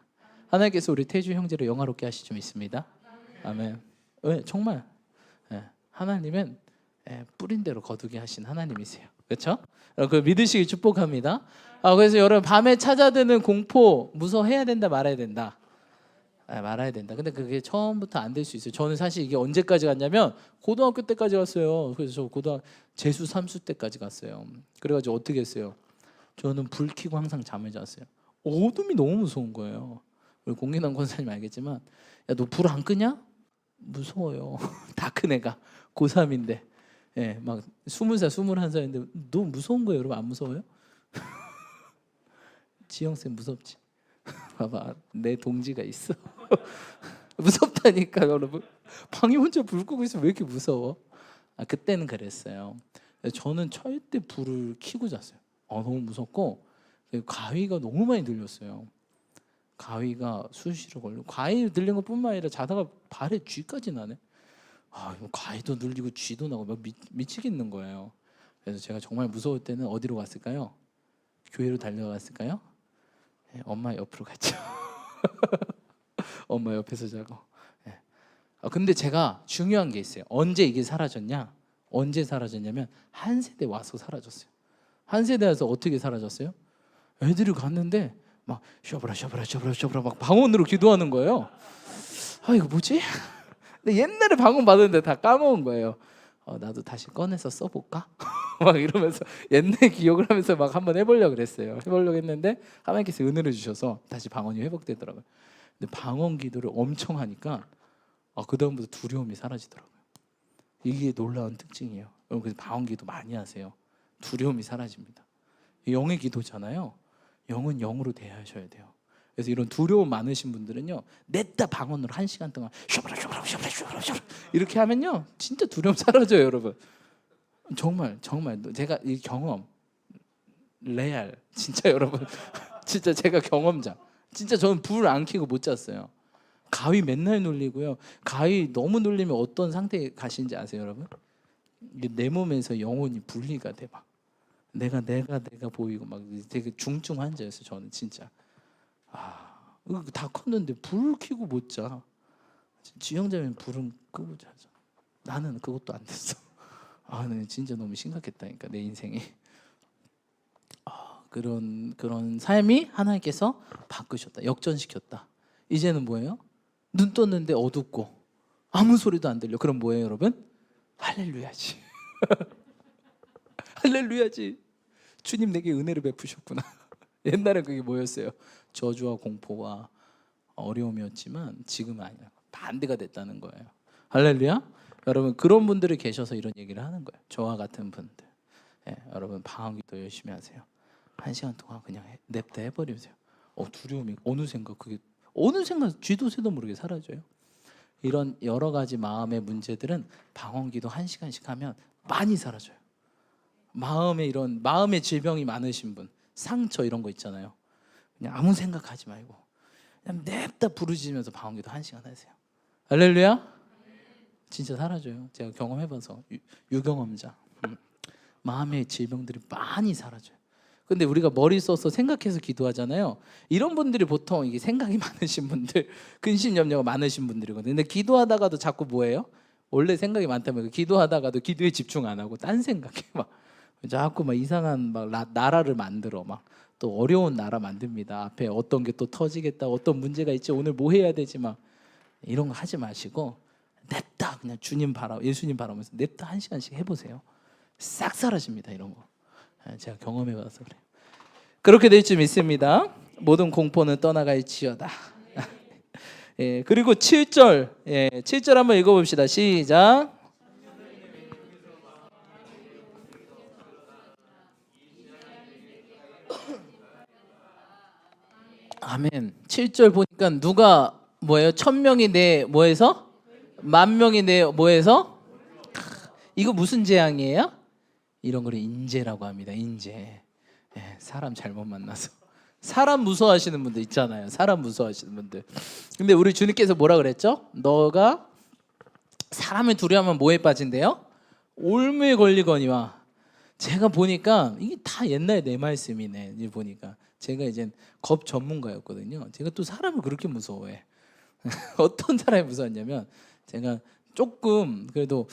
하나님께서 우리 태주 형제를 영화롭게 하실 줄 믿습니다. 아멘. 왜? 정말 하나님은 뿌린 대로 거두게 하신 하나님이세요. 그렇죠? 그 믿으시기 축복합니다. 그래서 여러분 밤에 찾아드는 공포 무서워해야 된다 말아야 된다? 말아야 된다. 근데 그게 처음부터 안 될 수 있어요. 저는 사실 이게 언제까지 갔냐면 고등학교 때까지 갔어요. 그래서 저 고등학교 재수 3수 때까지 갔어요. 그래가지고 어떻게 했어요? 저는 불 켜고 항상 잠을 잤어요. 어둠이 너무 무서운 거예요. 우리 공인환 권사님 알겠지만 야 너 불 안 끄냐? 무서워요. 다 큰 애가 고3인데 막 20살 21살인데 너무 무서운 거예요. 여러분 안 무서워요? 지영쌤 무섭지? 봐봐 내 동지가 있어. 무섭다니까 여러분. 방에 혼자 불 끄고 있으면 왜 이렇게 무서워? 그때는 그랬어요. 저는 절대 불을 켜고 잤어요. 너무 무섭고 가위가 너무 많이 들렸어요. 가위가 수시로 걸리고 가위 들린 것뿐만 아니라 자다가 발에 쥐까지 나네. 이거 가위도 눌리고 쥐도 나고 막 미치겠는 거예요. 그래서 제가 정말 무서울 때는 어디로 갔을까요? 교회로 달려갔을까요? 엄마 옆으로 갔죠. 엄마 옆에서 자고. 근데 제가 중요한 게 있어요. 언제 이게 사라졌냐? 언제 사라졌냐면 한 세대 와서 사라졌어요. 한 세대 와서 어떻게 사라졌어요? 애들이 갔는데 막 셔브라 막 방언으로 기도하는 거예요. 이거 뭐지? 근데 옛날에 방언 받았는데 다 까먹은 거예요. 나도 다시 꺼내서 써볼까? 막 이러면서 옛날 기억을 하면서 막 한번 해보려고 그랬어요. 해보려고 했는데 하나님께서 은혜를 주셔서 다시 방언이 회복되더라고요. 근데 방언 기도를 엄청 하니까 그 다음부터 두려움이 사라지더라고요. 이게 놀라운 특징이에요. 여러분 그래서 방언 기도 많이 하세요. 두려움이 사라집니다. 영의 기도잖아요. 영은 영으로 대하셔야 돼요. 그래서 이런 두려움 많으신 분들은요 냈다 방언으로 1시간 동안 슈브라 이렇게 하면요 진짜 두려움 사라져요. 여러분 정말 제가 이 경험 레알 진짜 여러분 진짜 제가 경험자. 진짜 저는 불 안 켜고 못 잤어요. 가위 맨날 눌리고요. 가위 너무 눌리면 어떤 상태에 가시는지 아세요 여러분? 이게 내 몸에서 영혼이 분리가 돼 막. 내가 보이고 막 되게 중증 환자였어요. 저는 진짜. 다 컸는데 불 켜고 못 자. 지영자면 불은 끄고 자죠. 나는 그것도 안 됐어. 네, 진짜 너무 심각했다니까 내 인생이. 그런 삶이 하나님께서 바꾸셨다. 역전시켰다. 이제는 뭐예요? 눈 떴는데 어둡고 아무 소리도 안 들려. 그럼 뭐예요, 여러분? 할렐루야지. 할렐루야지. 주님 내게 은혜를 베푸셨구나. 옛날에 그게 뭐였어요? 저주와 공포와 어려움이었지만 지금은 아니야. 반대가 됐다는 거예요. 할렐루야. 여러분 그런 분들이 계셔서 이런 얘기를 하는 거예요. 저와 같은 분들. 여러분 방언기도 열심히 하세요. 1시간 동안 그냥 냅다 해버리세요. 두려움이 어느샌가 쥐도 새도 모르게 사라져요. 이런 여러 가지 마음의 문제들은 방언기도 1시간씩 하면 많이 사라져요. 마음의 질병이 많으신 분, 상처 이런 거 있잖아요. 그냥 아무 생각하지 말고 그냥 냅다 부르짖으면서 방언기도 1시간 하세요. 할렐루야. 진짜 사라져요. 제가 경험해봐서 유경험자. 마음의 질병들이 많이 사라져요. 근데 우리가 머리 써서 생각해서 기도하잖아요. 이런 분들이 보통 이게 생각이 많으신 분들, 근심염려가 많으신 분들이거든요. 근데 기도하다가도 자꾸 뭐예요? 원래 생각이 많다면 기도하다가도 기도에 집중 안 하고 딴 생각해 막 자꾸 막 이상한 막 나라를 만들어 막 또 어려운 나라 만듭니다. 앞에 어떤 게 또 터지겠다, 어떤 문제가 있지, 오늘 뭐 해야 되지 막 이런 거 하지 마시고 냅다 그냥 예수님 바라면서 냅다 1시간씩 해보세요. 싹 사라집니다. 이런 거 제가 경험해봐서 그래요. 그렇게 될 줄 믿습니다. 모든 공포는 떠나갈지어다. 그리고 7절 7절 한번 읽어봅시다. 시작. 아멘. 7절 보니까 누가 뭐예요? 1000명이 내 뭐해서? 10,000명이 내 뭐해서? 이거 무슨 재앙이에요? 이런 걸 인재라고 합니다. 인재. 사람 잘못 만나서 사람 무서워하시는 분들 있잖아요. 사람 무서워하시는 분들. 근데 우리 주님께서 뭐라 그랬죠? 너가 사람을 두려워하면 뭐에 빠진대요? 올무에 걸리거니와. 제가 보니까 이게 다 옛날 내 말씀이네. 이제 보니까 제가 이제 겁 전문가였거든요. 제가 또 사람을 그렇게 무서워해. 어떤 사람이 무서웠냐면 제가 조금 그래도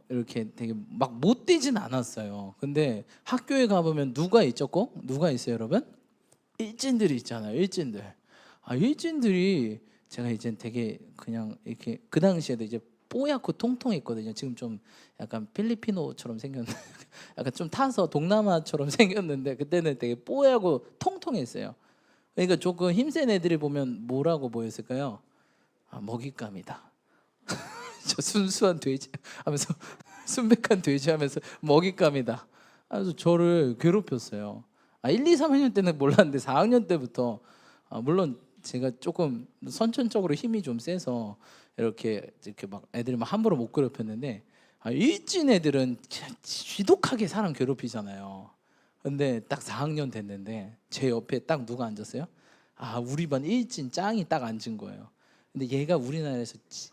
이렇게 되게 막 못되진 않았어요. 근데 학교에 가보면 누가 있죠? 꼭 누가 있어요, 여러분? 일진들이 있잖아요. 일진들이 제가 이제 되게 그냥 이렇게 그 당시에도 이제 뽀얗고 통통했거든요. 지금 좀 약간 필리피노처럼 생겼는데 약간 좀 타서 동남아처럼 생겼는데 그때는 되게 뽀얗고 통통했어요. 그러니까 조금 힘센 애들이 보면 뭐라고 보였을까요? 먹잇감이다. 저 순수한 돼지 하면서 순백한 돼지 하면서 먹잇감이다. 그래서 저를 괴롭혔어요. 1, 2, 3학년 때는 몰랐는데 4학년 때부터 물론 제가 조금 선천적으로 힘이 좀 세서 이렇게 막 애들이 막 함부로 못 괴롭혔는데 일진 애들은 그냥 지독하게 사람 괴롭히잖아요. 근데 딱 4학년 됐는데 제 옆에 딱 누가 앉았어요? 우리 반 일진 짱이 딱 앉은 거예요. 근데 얘가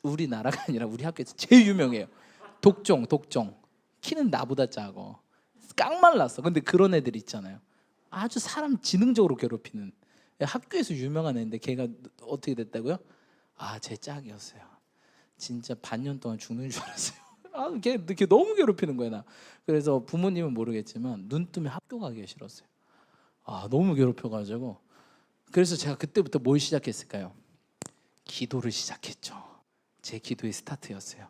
우리나라가 아니라 우리 학교에서 제일 유명해요. 독종. 키는 나보다 작어. 깡말랐어. 근데 그런 애들 있잖아요. 아주 사람 지능적으로 괴롭히는 학교에서 유명한 애인데 걔가 어떻게 됐다고요? 제 짝이었어요. 진짜 반년 동안 죽는 줄 알았어요. 걔 너무 괴롭히는 거야 나. 그래서 부모님은 모르겠지만 눈 뜨면 학교 가기가 싫었어요. 너무 괴롭혀가지고. 그래서 제가 그때부터 뭘 시작했을까요? 기도를 시작했죠. 제 기도의 스타트였어요.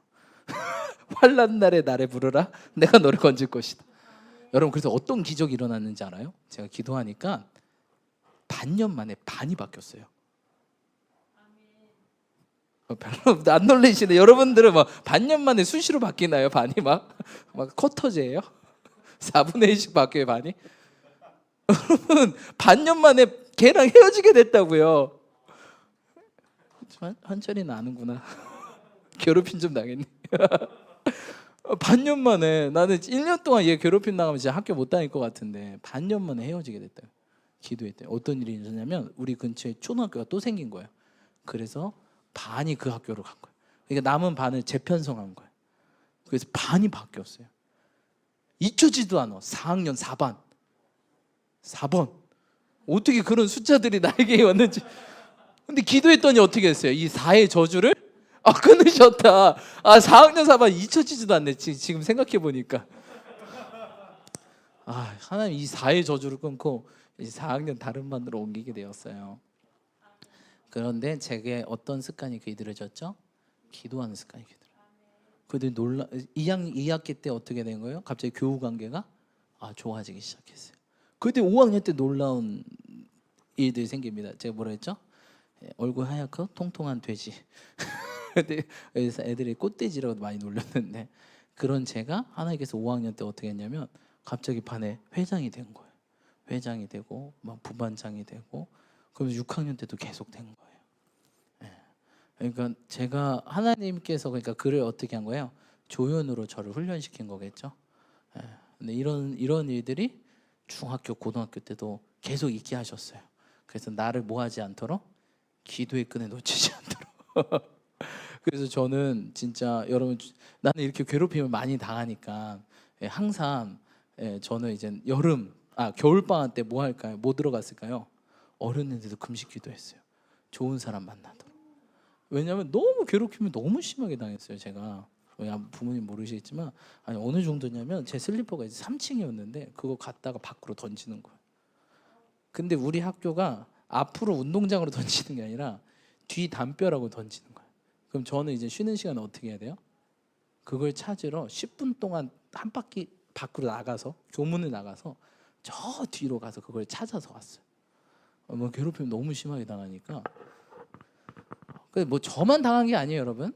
환난 날에 나를 부르라. 내가 너를 건질 것이다. 여러분 그래서 어떤 기적이 일어났는지 알아요? 제가 기도하니까 반년 만에 반이 바뀌었어요. 별로 안 놀라시네. 여러분들은 막 반년 만에 수시로 바뀌나요? 반이 막 쿼터제예요? 4분의 1씩 바뀌어요 반이? 여러분 반년 만에 걔랑 헤어지게 됐다고요. 한철이는 아는구나. 괴롭힘 좀 당했네. 반년 만에 나는 1년 동안 얘 괴롭힘 나가면 진짜 학교 못 다닐 것 같은데 반년 만에 헤어지게 됐다. 기도했대요. 어떤 일이 있었냐면 우리 근처에 초등학교가 또 생긴 거예요. 그래서 반이 그 학교로 간 거예요. 그러니까 남은 반을 재편성한 거예요. 그래서 반이 바뀌었어요. 잊혀지도 않아. 4학년 4반 4번 어떻게 그런 숫자들이 나에게 왔는지. 근데 기도했더니 어떻게 했어요? 이 4의 저주를 끊으셨다. 4학년 4반 잊혀지지도 않네. 지금 생각해 보니까 하나님 이 4의 저주를 끊고 이제 4학년 다른 반으로 옮기게 되었어요. 그런데 제게 어떤 습관이 길들여졌죠? 기도하는 습관이 길들여졌어요. 그들 2학기 때 어떻게 된 거예요? 갑자기 교우 관계가 좋아지기 시작했어요. 그때 5학년 때 놀라운 일들이 생깁니다. 제가 뭐라 했죠? 얼굴 하얗고 통통한 돼지. 그래서 애들이 꽃돼지라고 많이 놀렸는데, 그런 제가 하나님께서 5학년 때 어떻게 했냐면 갑자기 반에 회장이 된 거예요. 회장이 되고 막 부반장이 되고, 그러면서 6학년 때도 계속 된 거예요. 그러니까 제가 하나님께서 그러니까 그를 어떻게 한 거예요? 조연으로 저를 훈련시킨 거겠죠. 근데 이런 일들이 중학교, 고등학교 때도 계속 있게 하셨어요. 그래서 나를 뭐 하지 않도록, 기도의 끈에 놓치지 않도록. 그래서 저는 진짜 여러분, 나는 이렇게 괴롭힘을 많이 당하니까 항상 저는 이제 겨울 방학 때 뭐 할까요? 뭐 들어갔을까요? 어렸는데도 금식 기도했어요. 좋은 사람 만나도록. 왜냐하면 너무 괴롭힘을 너무 심하게 당했어요. 제가 부모님 모르시겠지만 어느 정도냐면 제 슬리퍼가 이제 3층이었는데 그거 갖다가 밖으로 던지는 거예요. 근데 우리 학교가 앞으로 운동장으로 던지는 게 아니라 뒤 담벼락으로 던지는 거예요. 그럼 저는 이제 쉬는 시간에 어떻게 해야 돼요? 그걸 찾으러 10분 동안 한 바퀴 밖으로 나가서, 교문을 나가서 저 뒤로 가서 그걸 찾아서 왔어요. 뭐 괴롭힘 너무 심하게 당하니까. 뭐 저만 당한 게 아니에요, 여러분.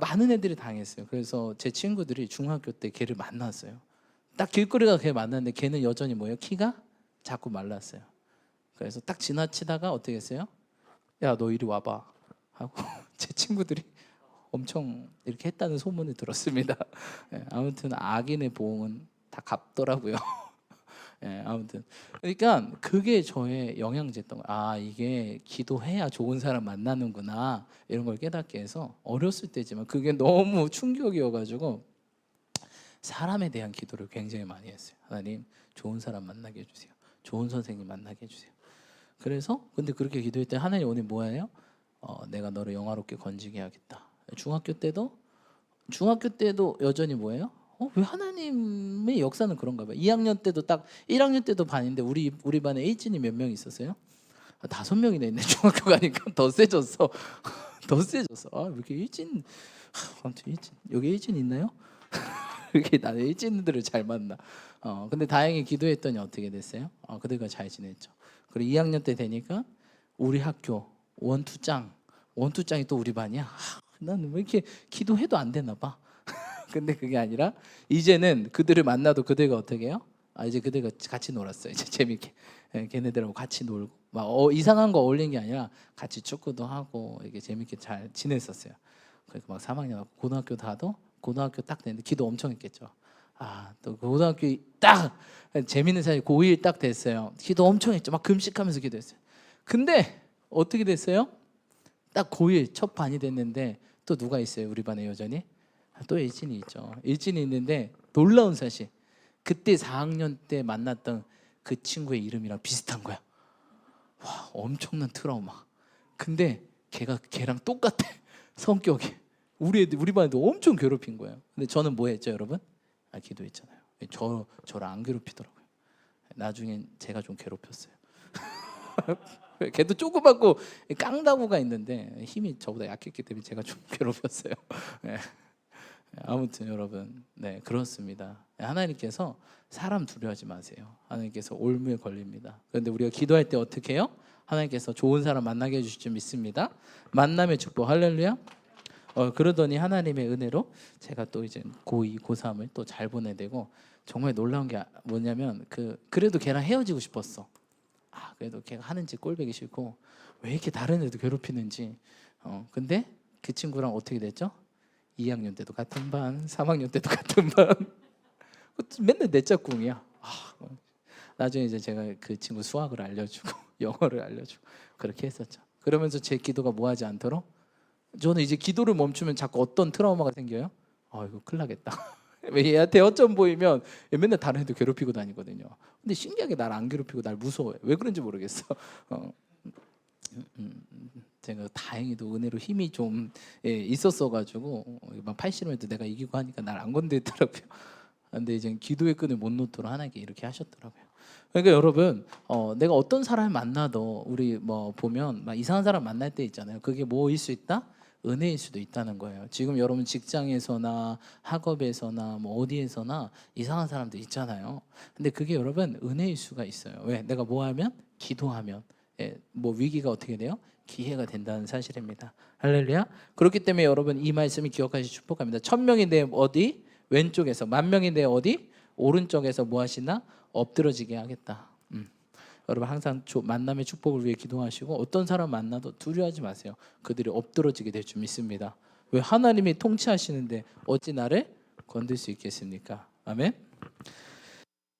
많은 애들이 당했어요. 그래서 제 친구들이 중학교 때 걔를 만났어요. 딱 길거리가 걔 만났는데 걔는 여전히 뭐예요? 키가 자꾸 말랐어요. 그래서 딱 지나치다가 어떻게 했어요? 야, 너 이리 와봐 하고 제 친구들이 엄청 이렇게 했다는 소문을 들었습니다. 아무튼 악인의 보응은 다 갚더라고요. 아무튼 그러니까 그게 저의 영양제였던 거예요. 이게 기도해야 좋은 사람 만나는구나, 이런 걸 깨닫게 해서 어렸을 때지만 그게 너무 충격이어가지고 사람에 대한 기도를 굉장히 많이 했어요. 하나님, 좋은 사람 만나게 해주세요. 좋은 선생님 만나게 해주세요. 그래서 근데 그렇게 기도했더니 하나님 오늘 뭐예요? 내가 너를 영화롭게 건지게 해야겠다. 중학교 때도 여전히 뭐예요? 왜 하나님의 역사는 그런가 봐요. 2학년 때도 딱 1학년 때도 반인데 우리 반에 일진이 몇 명 있었어요? 5명이나 있네. 중학교 가니까 더 세졌어. 더 세졌어. 왜 이렇게 일진? 아무튼 일진, 여기 일진 있나요? 이렇게 나는 일진들을 잘 만나. 근데 다행히 기도했더니 어떻게 됐어요? 그들과 잘 지냈죠. 그리고 2학년 때 되니까 우리 학교 원투짱이 또 우리 반이야. 나는 왜 이렇게 기도해도 안 되나 봐. 근데 그게 아니라 이제는 그들을 만나도 그들과 어떻게 해요? 이제 그들과 같이 놀았어요. 이제 재밌게 걔네들하고 같이 놀고 막 이상한 거 어울린 게 아니라 같이 축구도 하고 이렇게 재밌게 잘 지냈었어요. 그러니까 막 3학년 고등학교 고등학교 딱 됐는데 기도 엄청 했겠죠. 또 고등학교 딱 재밌는 사이 고1 딱 됐어요. 기도 엄청 했죠. 막 금식하면서 기도했어요. 근데 어떻게 됐어요? 딱 고1 첫 반이 됐는데 또 누가 있어요? 우리 반에 여전히 또 일진이 있죠. 일진이 있는데 놀라운 사실, 그때 4학년 때 만났던 그 친구의 이름이랑 비슷한 거야. 와, 엄청난 트라우마. 근데 걔랑 똑같아. 성격이. 우리 반에도 엄청 괴롭힌 거예요. 근데 저는 뭐 했죠, 여러분? 기도했잖아요. 저를 안 괴롭히더라고요. 나중엔 제가 좀 괴롭혔어요. 걔도 조그맣고 깡다구가 있는데 힘이 저보다 약했기 때문에 제가 좀 괴롭혔어요. 아무튼 여러분, 그렇습니다. 하나님께서 사람 두려워하지 마세요. 하나님께서 올무에 걸립니다. 그런데 우리가 기도할 때 어떻게 해요? 하나님께서 좋은 사람 만나게 해주실 줄 믿습니다. 만남의 축복, 할렐루야. 그러더니 하나님의 은혜로 제가 또 이제 고2, 고3을 또 잘 보내되고, 정말 놀라운 게 뭐냐면 그래도 걔랑 헤어지고 싶었어. 그래도 걔가 하는 짓 꼴보기 싫고 왜 이렇게 다른 애도 괴롭히는지. 근데 그 친구랑 어떻게 됐죠? 2학년 때도 같은 반, 3학년 때도 같은 반. 맨날 내 짝꿍이야. 나중에 이제 제가 그 친구 수학을 알려주고 영어를 알려주고 그렇게 했었죠. 그러면서 제 기도가 뭐하지 않도록, 저는 이제 기도를 멈추면 자꾸 어떤 트라우마가 생겨요? 이거 큰일 나겠다. 왜 얘한테 허점 보이면 얘 맨날 다른 애들 괴롭히고 다니거든요. 근데 신기하게 날 안 괴롭히고 날 무서워해. 왜 그런지 모르겠어. 어, 제가 다행히도 은혜로 힘이 좀 있었어가지고 막 팔씨름해도 내가 이기고 하니까 날 안 건드리더라고요. 근데 이제 기도의 끈을 못 놓도록 하나님께 이렇게 하셨더라고요. 그러니까 여러분, 내가 어떤 사람을 만나도 우리 뭐 보면 막 이상한 사람 만날 때 있잖아요. 그게 뭐일 수 있다? 은혜일 수도 있다는 거예요. 지금 여러분 직장에서나 학업에서나 뭐 어디에서나 이상한 사람들 있잖아요. 근데 그게 여러분 은혜일 수가 있어요. 왜? 내가 뭐 하면? 기도하면. 뭐 위기가 어떻게 돼요? 기회가 된다는 사실입니다. 할렐루야. 그렇기 때문에 여러분 이 말씀을 기억하시 축복합니다. 1000명이 내 어디? 왼쪽에서, 10,000명이 내 어디? 오른쪽에서 뭐 하시나? 엎드러지게 하겠다. 여러분 항상 만남의 축복을 위해 기도하시고 어떤 사람 만나도 두려워하지 마세요. 그들이 엎드러지게 될 줄 믿습니다. 왜? 하나님이 통치하시는데 어찌 나를 건들 수 있겠습니까? 아멘.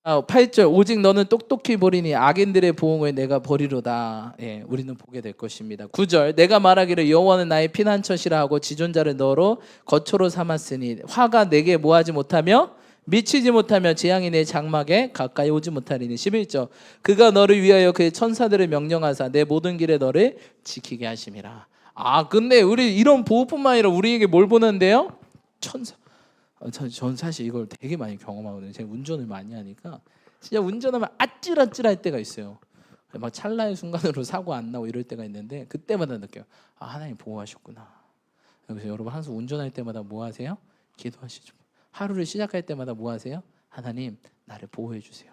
8절 오직 너는 똑똑히 보리니 악인들의 보응을 내가 버리로다. 우리는 보게 될 것입니다. 9절 내가 말하기를 여호와는 나의 피난처시라 하고 지존자를 너로 거처로 삼았으니 화가 내게 뭐하지 못하며 미치지 못하며 재앙이 내 장막에 가까이 오지 못하리니. 11절 그가 너를 위하여 그의 천사들을 명령하사 내 모든 길에 너를 지키게 하심이라. 근데 우리 이런 보호뿐만 아니라 우리에게 뭘 보는데요? 천사. 전 사실 이걸 되게 많이 경험하거든요. 제가 운전을 많이 하니까 진짜 운전하면 아찔아찔할 때가 있어요. 막 찰나의 순간으로 사고 안 나고 이럴 때가 있는데 그때마다 느껴요. 하나님 보호하셨구나. 그래서 여러분 항상 운전할 때마다 뭐 하세요? 기도하시죠. 하루를 시작할 때마다 뭐 하세요? 하나님 나를 보호해 주세요.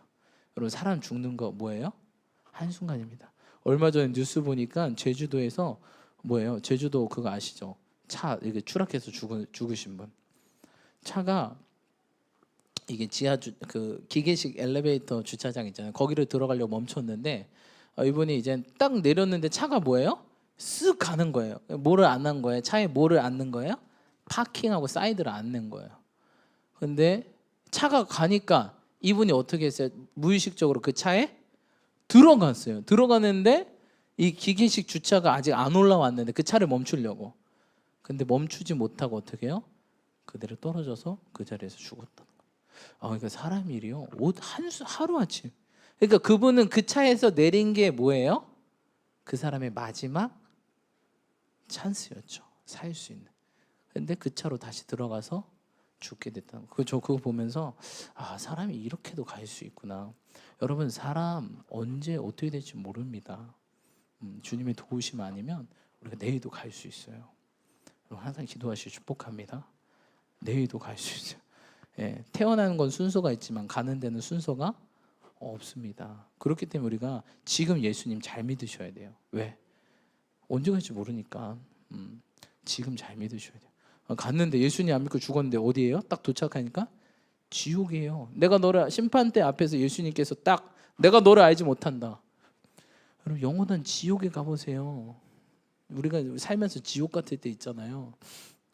여러분 사람 죽는 거 뭐예요? 한순간입니다. 얼마 전에 뉴스 보니까 제주도에서 뭐예요? 제주도 그거 아시죠? 차 이렇게 추락해서 죽으신 분. 차가 이게 그 기계식 엘리베이터 주차장 있잖아요. 거기를 들어가려고 멈췄는데 이분이 이제 딱 내렸는데 차가 뭐예요? 쓱 가는 거예요. 뭐를 안 한 거예요? 차에 뭐를 안 넣은 거예요? 파킹하고 사이드를 안 낸 거예요. 근데 차가 가니까 이분이 어떻게 했어요? 무의식적으로 그 차에 들어갔어요. 들어가는데 이 기계식 주차가 아직 안 올라왔는데 그 차를 멈추려고. 근데 멈추지 못하고 어떻게 해요? 그대로 떨어져서 그 자리에서 죽었다. 그러니까 사람 일이요. 하루 아침. 그러니까 그분은 그 차에서 내린 게 뭐예요? 그 사람의 마지막 찬스였죠. 살 수 있는. 근데 그 차로 다시 들어가서 죽게 됐다는 거. 저 그거 보면서 사람이 이렇게도 갈 수 있구나. 여러분 사람 언제 어떻게 될지 모릅니다. 주님의 도우심 아니면 우리가 내일도 갈 수 있어요. 항상 기도하시고 축복합니다. 내일도 갈 수 있어요. 태어나는 건 순서가 있지만 가는 데는 순서가 없습니다. 그렇기 때문에 우리가 지금 예수님 잘 믿으셔야 돼요. 왜? 언제 갈지 모르니까 지금 잘 믿으셔야 돼요. 갔는데 예수님 안 믿고 죽었는데 어디예요? 딱 도착하니까 지옥이에요. 내가 너를 심판대 앞에서 예수님께서 딱 내가 너를 알지 못한다. 여러분 영원한 지옥에 가보세요. 우리가 살면서 지옥 같을 때 있잖아요.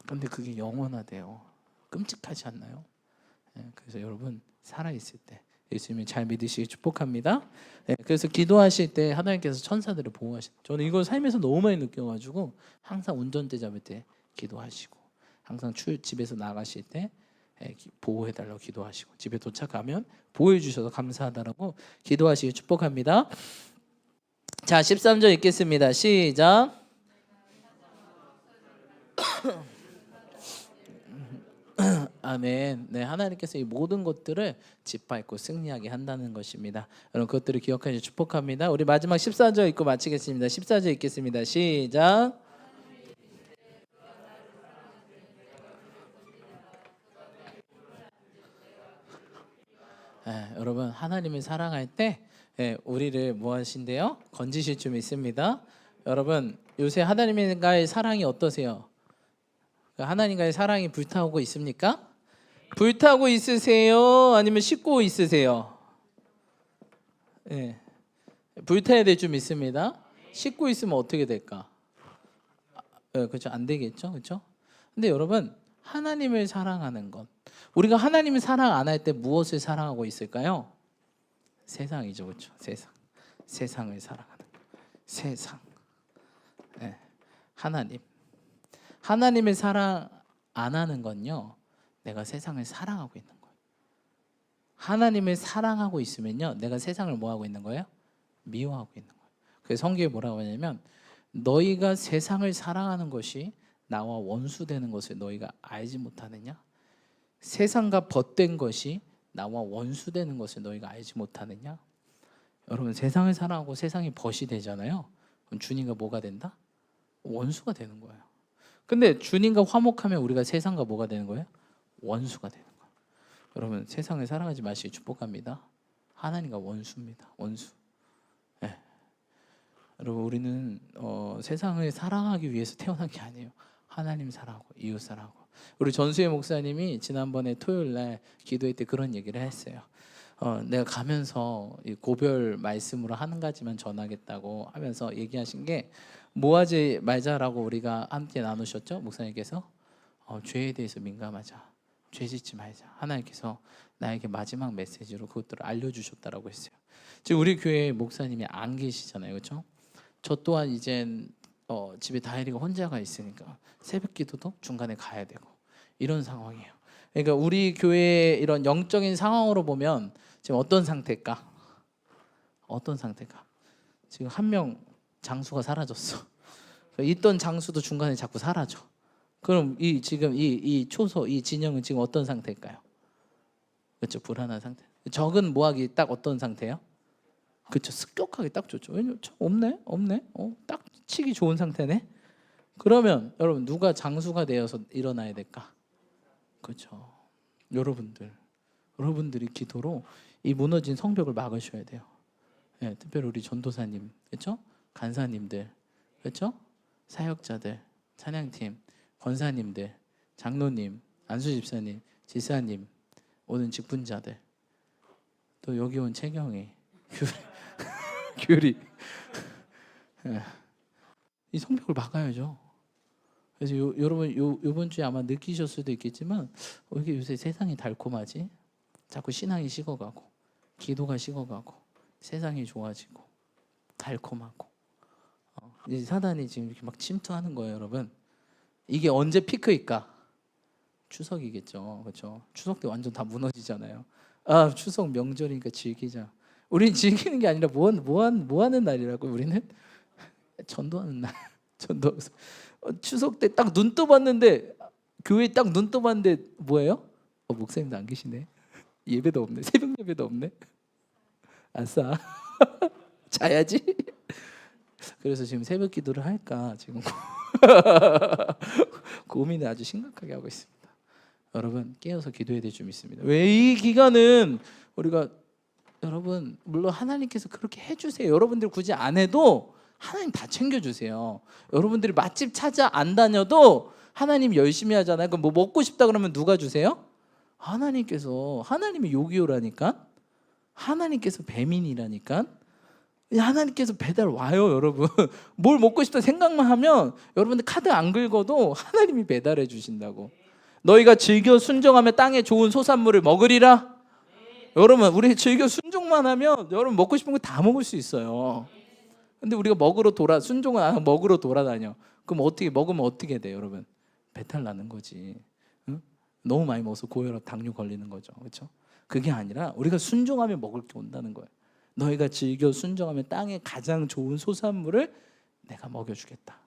근데 그게 영원하대요. 끔찍하지 않나요? 그래서 여러분 살아있을 때 예수님을 잘 믿으시기 축복합니다. 그래서 기도하실 때 하나님께서 천사들을 보호하시. 저는 이걸 삶에서 너무 많이 느껴가지고 항상 운전대 잡을 때 기도하시고 항상 집에서 나가실 때 보호해달라고 기도하시고 집에 도착하면 보호해 주셔서 감사하다라고 기도하시기 축복합니다. 자 13절 읽겠습니다. 시작. 아멘. 네, 하나님께서 이 모든 것들을 짓밟고 승리하게 한다는 것입니다. 여러분 그것들을 기억하시 축복합니다. 우리 마지막 14절 읽고 마치겠습니다. 14절 읽겠습니다. 시작. 여러분 하나님을 사랑할 때 우리를 뭐 하신대요? 건지실 줄 믿습니다. 여러분 요새 하나님과의 사랑이 어떠세요? 하나님과의 사랑이 불타오고 있습니까? 불타고 있으세요? 아니면 식고 있으세요? 불타야 될 줄 믿습니다. 식고 있으면 어떻게 될까? 그렇죠. 안 되겠죠. 그렇죠? 근데 여러분 하나님을 사랑하는 것 우리가 하나님을 사랑 안 할 때 무엇을 사랑하고 있을까요? 세상이죠. 그렇죠? 세상을 사랑하는 것. 세상. 하나님을 사랑 안 하는 건요. 내가 세상을 사랑하고 있는 거예요. 하나님을 사랑하고 있으면요, 내가 세상을 뭐 하고 있는 거예요? 미워하고 있는 거예요. 그래서 성경에 뭐라고 하냐면 너희가 세상을 사랑하는 것이 나와 원수되는 것을 너희가 알지 못하느냐? 세상과 벗된 것이 나와 원수되는 것을 너희가 알지 못하느냐? 여러분, 세상을 사랑하고 세상이 벗이 되잖아요. 그럼 주님과 뭐가 된다? 원수가 되는 거예요. 근데 주님과 화목하면 우리가 세상과 뭐가 되는 거예요? 원수가 되는 거예요. 여러분, 세상을 사랑하지 마시기 축복합니다. 하나님과 원수입니다. 원수. 네. 여러분, 우리는 세상을 사랑하기 위해서 태어난 게 아니에요. 하나님 사랑하고 이웃 사랑하고. 우리 전수혜 목사님이 지난번에 토요일 날 기도회 때 그런 얘기를 했어요. 내가 가면서 고별 말씀으로 한 가지만 전하겠다고 하면서 얘기하신 게 뭐하지 말자라고 우리가 함께 나누셨죠? 목사님께서 죄에 대해서 민감하자, 죄 짓지 말자. 하나님께서 나에게 마지막 메시지로 그것들을 알려주셨다라고 했어요. 지금 우리 교회 목사님이 안 계시잖아요, 그렇죠? 저 또한 이젠 집에 다혜리가 혼자가 있으니까 새벽 기도도 중간에 가야 되고 이런 상황이에요. 그러니까 우리 교회의 이런 영적인 상황으로 보면 지금 어떤 상태일까? 어떤 상태일까? 지금 한 명 장수가 사라졌어. 있던 장수도 중간에 자꾸 사라져. 그럼 지금 이 초소 이 진영은 지금 어떤 상태일까요? 그렇죠, 불안한 상태. 적은 뭐하기 딱 어떤 상태예요? 그렇죠, 습격하기 딱 좋죠. 왜냐면 없네. 딱 치기 좋은 상태네. 그러면 여러분 누가 장수가 되어서 일어나야 될까? 그렇죠. 여러분들이 기도로 이 무너진 성벽을 막으셔야 돼요. 네, 특별히 우리 전도사님, 그렇죠? 간사님들, 그렇죠? 사역자들, 찬양팀, 권사님들, 장로님, 안수 집사님, 지사님, 오는 직분자들, 또 여기 온 채경이, 규리, 이 성벽을 막아야죠. 그래서 여러분 요번 주에 아마 느끼셨을 수도 있겠지만 왜 이렇게 요새 세상이 달콤하지? 자꾸 신앙이 식어가고 기도가 식어가고 세상이 좋아지고 달콤하고 이제 사단이 지금 이렇게 막 침투하는 거예요, 여러분. 이게 언제 피크일까? 추석이겠죠, 그렇죠? 추석 때 완전 다 무너지잖아요. 추석 명절이니까 즐기자. 우린 즐기는 게 아니라 뭐 하는 날이라고? 우리는 전도하는 날. 전도하면서 추석 때 딱 눈 떠봤는데 교회 딱 눈 떠봤는데 뭐예요? 목사님도 안 계시네. 예배도 없네. 새벽 예배도 없네. 아싸. 자야지. 그래서 지금 새벽 기도를 할까 지금 고민을 아주 심각하게 하고 있습니다. 여러분 깨어서 기도해야 될 줄 믿습니다. 왜 이 기간은 우리가 여러분 물론 하나님께서 그렇게 해주세요. 여러분들 굳이 안 해도 하나님 다 챙겨주세요. 여러분들이 맛집 찾아 안 다녀도 하나님 열심히 하잖아요. 그럼 뭐 먹고 싶다 그러면 누가 주세요? 하나님께서. 하나님이 요기요라니까. 하나님께서 배민이라니까. 하나님께서 배달 와요, 여러분. 뭘 먹고 싶다 생각만 하면 여러분들 카드 안 긁어도 하나님이 배달해 주신다고. 너희가 즐겨 순종하며 땅에 좋은 소산물을 먹으리라. 여러분 우리 즐겨 순종만 하면 여러분 먹고 싶은 거 다 먹을 수 있어요. 근데 우리가 순종은 안 하고 먹으러 돌아다녀. 그럼 어떻게 먹으면 어떻게 돼요, 여러분? 배탈 나는 거지. 응? 너무 많이 먹어서 고혈압, 당뇨 걸리는 거죠, 그렇죠? 그게 아니라 우리가 순종하며 먹을 게 온다는 거예요. 너희가 즐겨 순종하며 땅에 가장 좋은 소산물을 내가 먹여주겠다.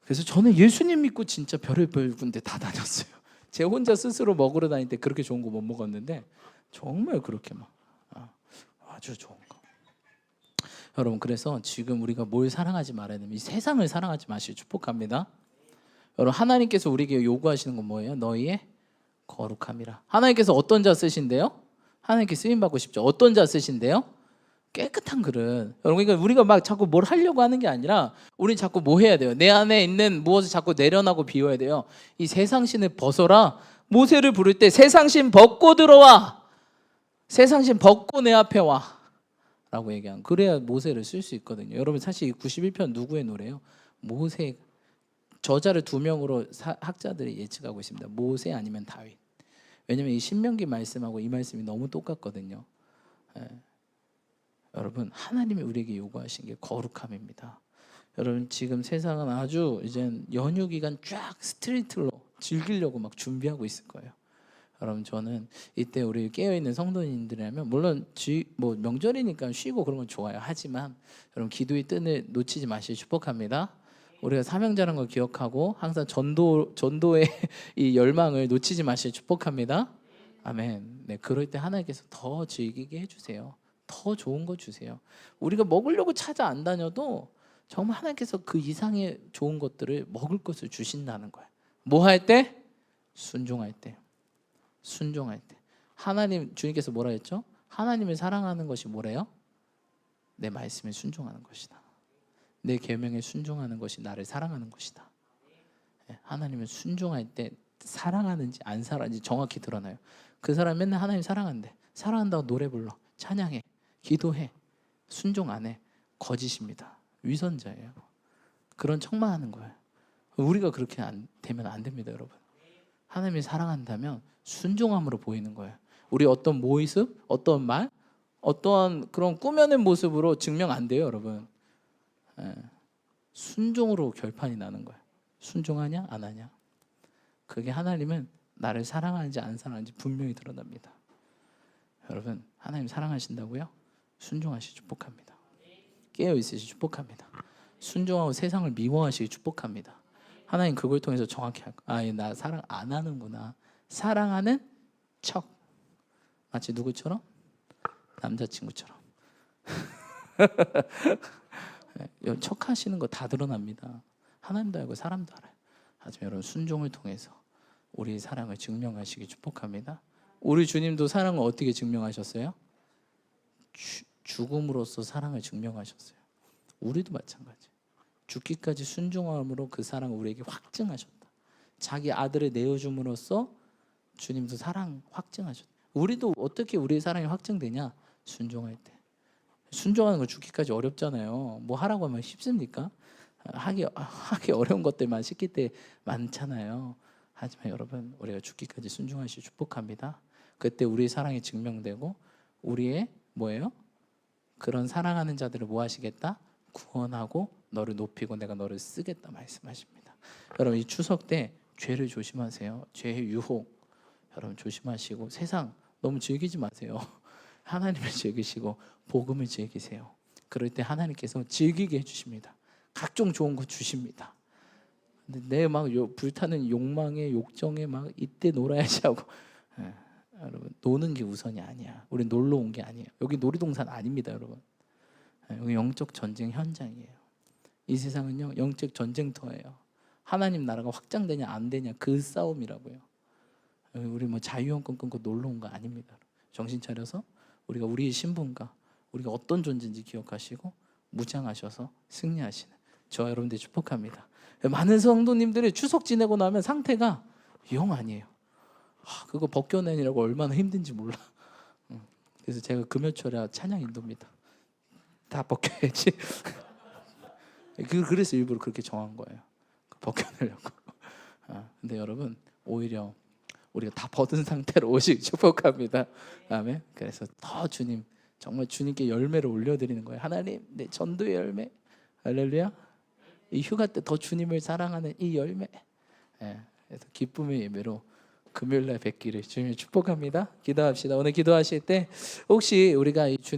그래서 저는 예수님 믿고 진짜 별의별 군데 다 다녔어요. 제 혼자 스스로 먹으러 다닐 때 그렇게 좋은 거 못 먹었는데 정말 그렇게 막 아주 좋은 거. 여러분 그래서 지금 우리가 뭘 사랑하지 말아야 되면 이 세상을 사랑하지 마시고 축복합니다. 여러분 하나님께서 우리에게 요구하시는 건 뭐예요? 너희의 거룩함이라. 하나님께서 어떤 자 쓰신대요? 하나님께 쓰임 받고 싶죠. 어떤 자 쓰신대요? 깨끗한 그릇. 여러분 그러니까 우리가 막 자꾸 뭘 하려고 하는 게 아니라 우리는 자꾸 뭐 해야 돼요? 내 안에 있는 무엇을 자꾸 내려놔고 비워야 돼요. 이 세상신을 벗어라. 모세를 부를 때 세상신 벗고 들어와. 세상신 벗고 내 앞에 와. 라고 얘기한. 그래야 모세를 쓸 수 있거든요. 여러분 사실 이 91편 누구의 노래예요? 모세. 저자를 두 명으로 학자들이 예측하고 있습니다. 모세 아니면 다윗. 왜냐하면 이 신명기 말씀하고 이 말씀이 너무 똑같거든요. 여러분 하나님이 우리에게 요구하신 게 거룩함입니다. 여러분 지금 세상은 아주 이제 연휴 기간 쫙 스트리트로 즐기려고 막 준비하고 있을 거예요. 여러분 저는 이때 우리 깨어있는 성도님들이라면 물론 뭐 명절이니까 쉬고 그런 건 좋아요. 하지만 여러분 기도의 끈을 놓치지 마시길 축복합니다. 우리가 사명자라는 걸 기억하고 항상 전도의 이 열망을 놓치지 마시길 축복합니다. 아멘. 네, 그럴 때 하나님께서 더 즐기게 해주세요. 더 좋은 거 주세요. 우리가 먹으려고 찾아 안 다녀도 정말 하나님께서 그 이상의 좋은 것들을 먹을 것을 주신다는 거예요. 뭐 할 때? 순종할 때. 순종할 때. 하나님 주님께서 뭐라 했죠? 하나님을 사랑하는 것이 뭐래요? 내 말씀에 순종하는 것이다. 내 계명에 순종하는 것이 나를 사랑하는 것이다. 하나님을 순종할 때 사랑하는지 안 사랑하는지 정확히 드러나요. 그 사람 맨날 하나님 사랑한대. 사랑한다고 노래 불러. 찬양해. 기도해. 순종 안 해. 거짓입니다. 위선자예요. 그런 척만 하는 거예요. 우리가 그렇게 되면 안 됩니다, 여러분. 하나님이 사랑한다면 순종함으로 보이는 거예요. 우리 어떤 모습, 어떤 말, 어떠한 그런 꾸며낸 모습으로 증명 안 돼요, 여러분. 순종으로 결판이 나는 거예요. 순종하냐, 안 하냐. 그게 하나님은 나를 사랑하는지 안 사랑하는지 분명히 드러납니다. 여러분, 하나님 사랑하신다고요? 순종하시기 축복합니다. 깨어 있으시기 축복합니다. 순종하고 세상을 미워하시기 축복합니다. 하나님 그걸 통해서 정확히 나 사랑 안 하는구나. 사랑하는 척. 마치 누구처럼? 남자친구처럼. 척하시는 거 다 드러납니다. 하나님도 알고 사람도 알아요. 하지만 여러분 순종을 통해서 우리 사랑을 증명하시기 축복합니다. 우리 주님도 사랑을 어떻게 증명하셨어요? 죽음으로써 사랑을 증명하셨어요. 우리도 마찬가지. 죽기까지 순종함으로 그 사랑을 우리에게 확증하셨다. 자기 아들을 내어줌으로써 주님도 사랑 확증하셨다. 우리도 어떻게 우리의 사랑이 확증되냐? 순종할 때. 순종하는 거 죽기까지 어렵잖아요. 뭐 하라고 하면 쉽습니까? 하기 어려운 것들만 시킬 때 많잖아요. 하지만 여러분 우리가 죽기까지 순종하시기 축복합니다. 그때 우리의 사랑이 증명되고 우리의 뭐예요? 그런 사랑하는 자들을 뭐 하시겠다? 구원하고 너를 높이고 내가 너를 쓰겠다 말씀하십니다. 여러분 이 추석 때 죄를 조심하세요. 죄의 유혹 여러분 조심하시고 세상 너무 즐기지 마세요. 하나님을 즐기시고 복음을 즐기세요. 그럴 때 하나님께서 즐기게 해주십니다. 각종 좋은 거 주십니다. 근데 내 막 불타는 욕망에 욕정에 막 이때 놀아야지 하고 여러분 노는 게 우선이 아니야. 우리 놀러 온 게 아니에요. 여기 놀이동산 아닙니다, 여러분. 여기 영적 전쟁 현장이에요. 이 세상은요 영적 전쟁터예요. 하나님 나라가 확장되냐 안 되냐 그 싸움이라고요. 우리 뭐 자유형권 끊고 놀러 온 거 아닙니다. 정신 차려서 우리가 우리의 신분과 우리가 어떤 존재인지 기억하시고 무장하셔서 승리하시는 저와 여러분들 축복합니다. 많은 성도님들이 추석 지내고 나면 상태가 영 아니에요. 그거 벗겨내느라고 얼마나 힘든지 몰라. 그래서 제가 금요철에 찬양 인도입니다. 다 벗겨야지. 그래서 일부러 그렇게 정한 거예요. 벗겨내려고. 근데 여러분 오히려 우리가 다 벗은 상태로 오시기 축복합니다. 아멘. 그래서 더 주님 정말 주님께 열매를 올려드리는 거예요. 하나님 내 전도의 열매. 할렐루야. 이 휴가 때 더 주님을 사랑하는 이 열매. 그래서 기쁨의 예배로 금요일날 뵙기를 주님 축복합니다. 기도합시다. 오늘 기도하실 때 혹시 우리가 이 주님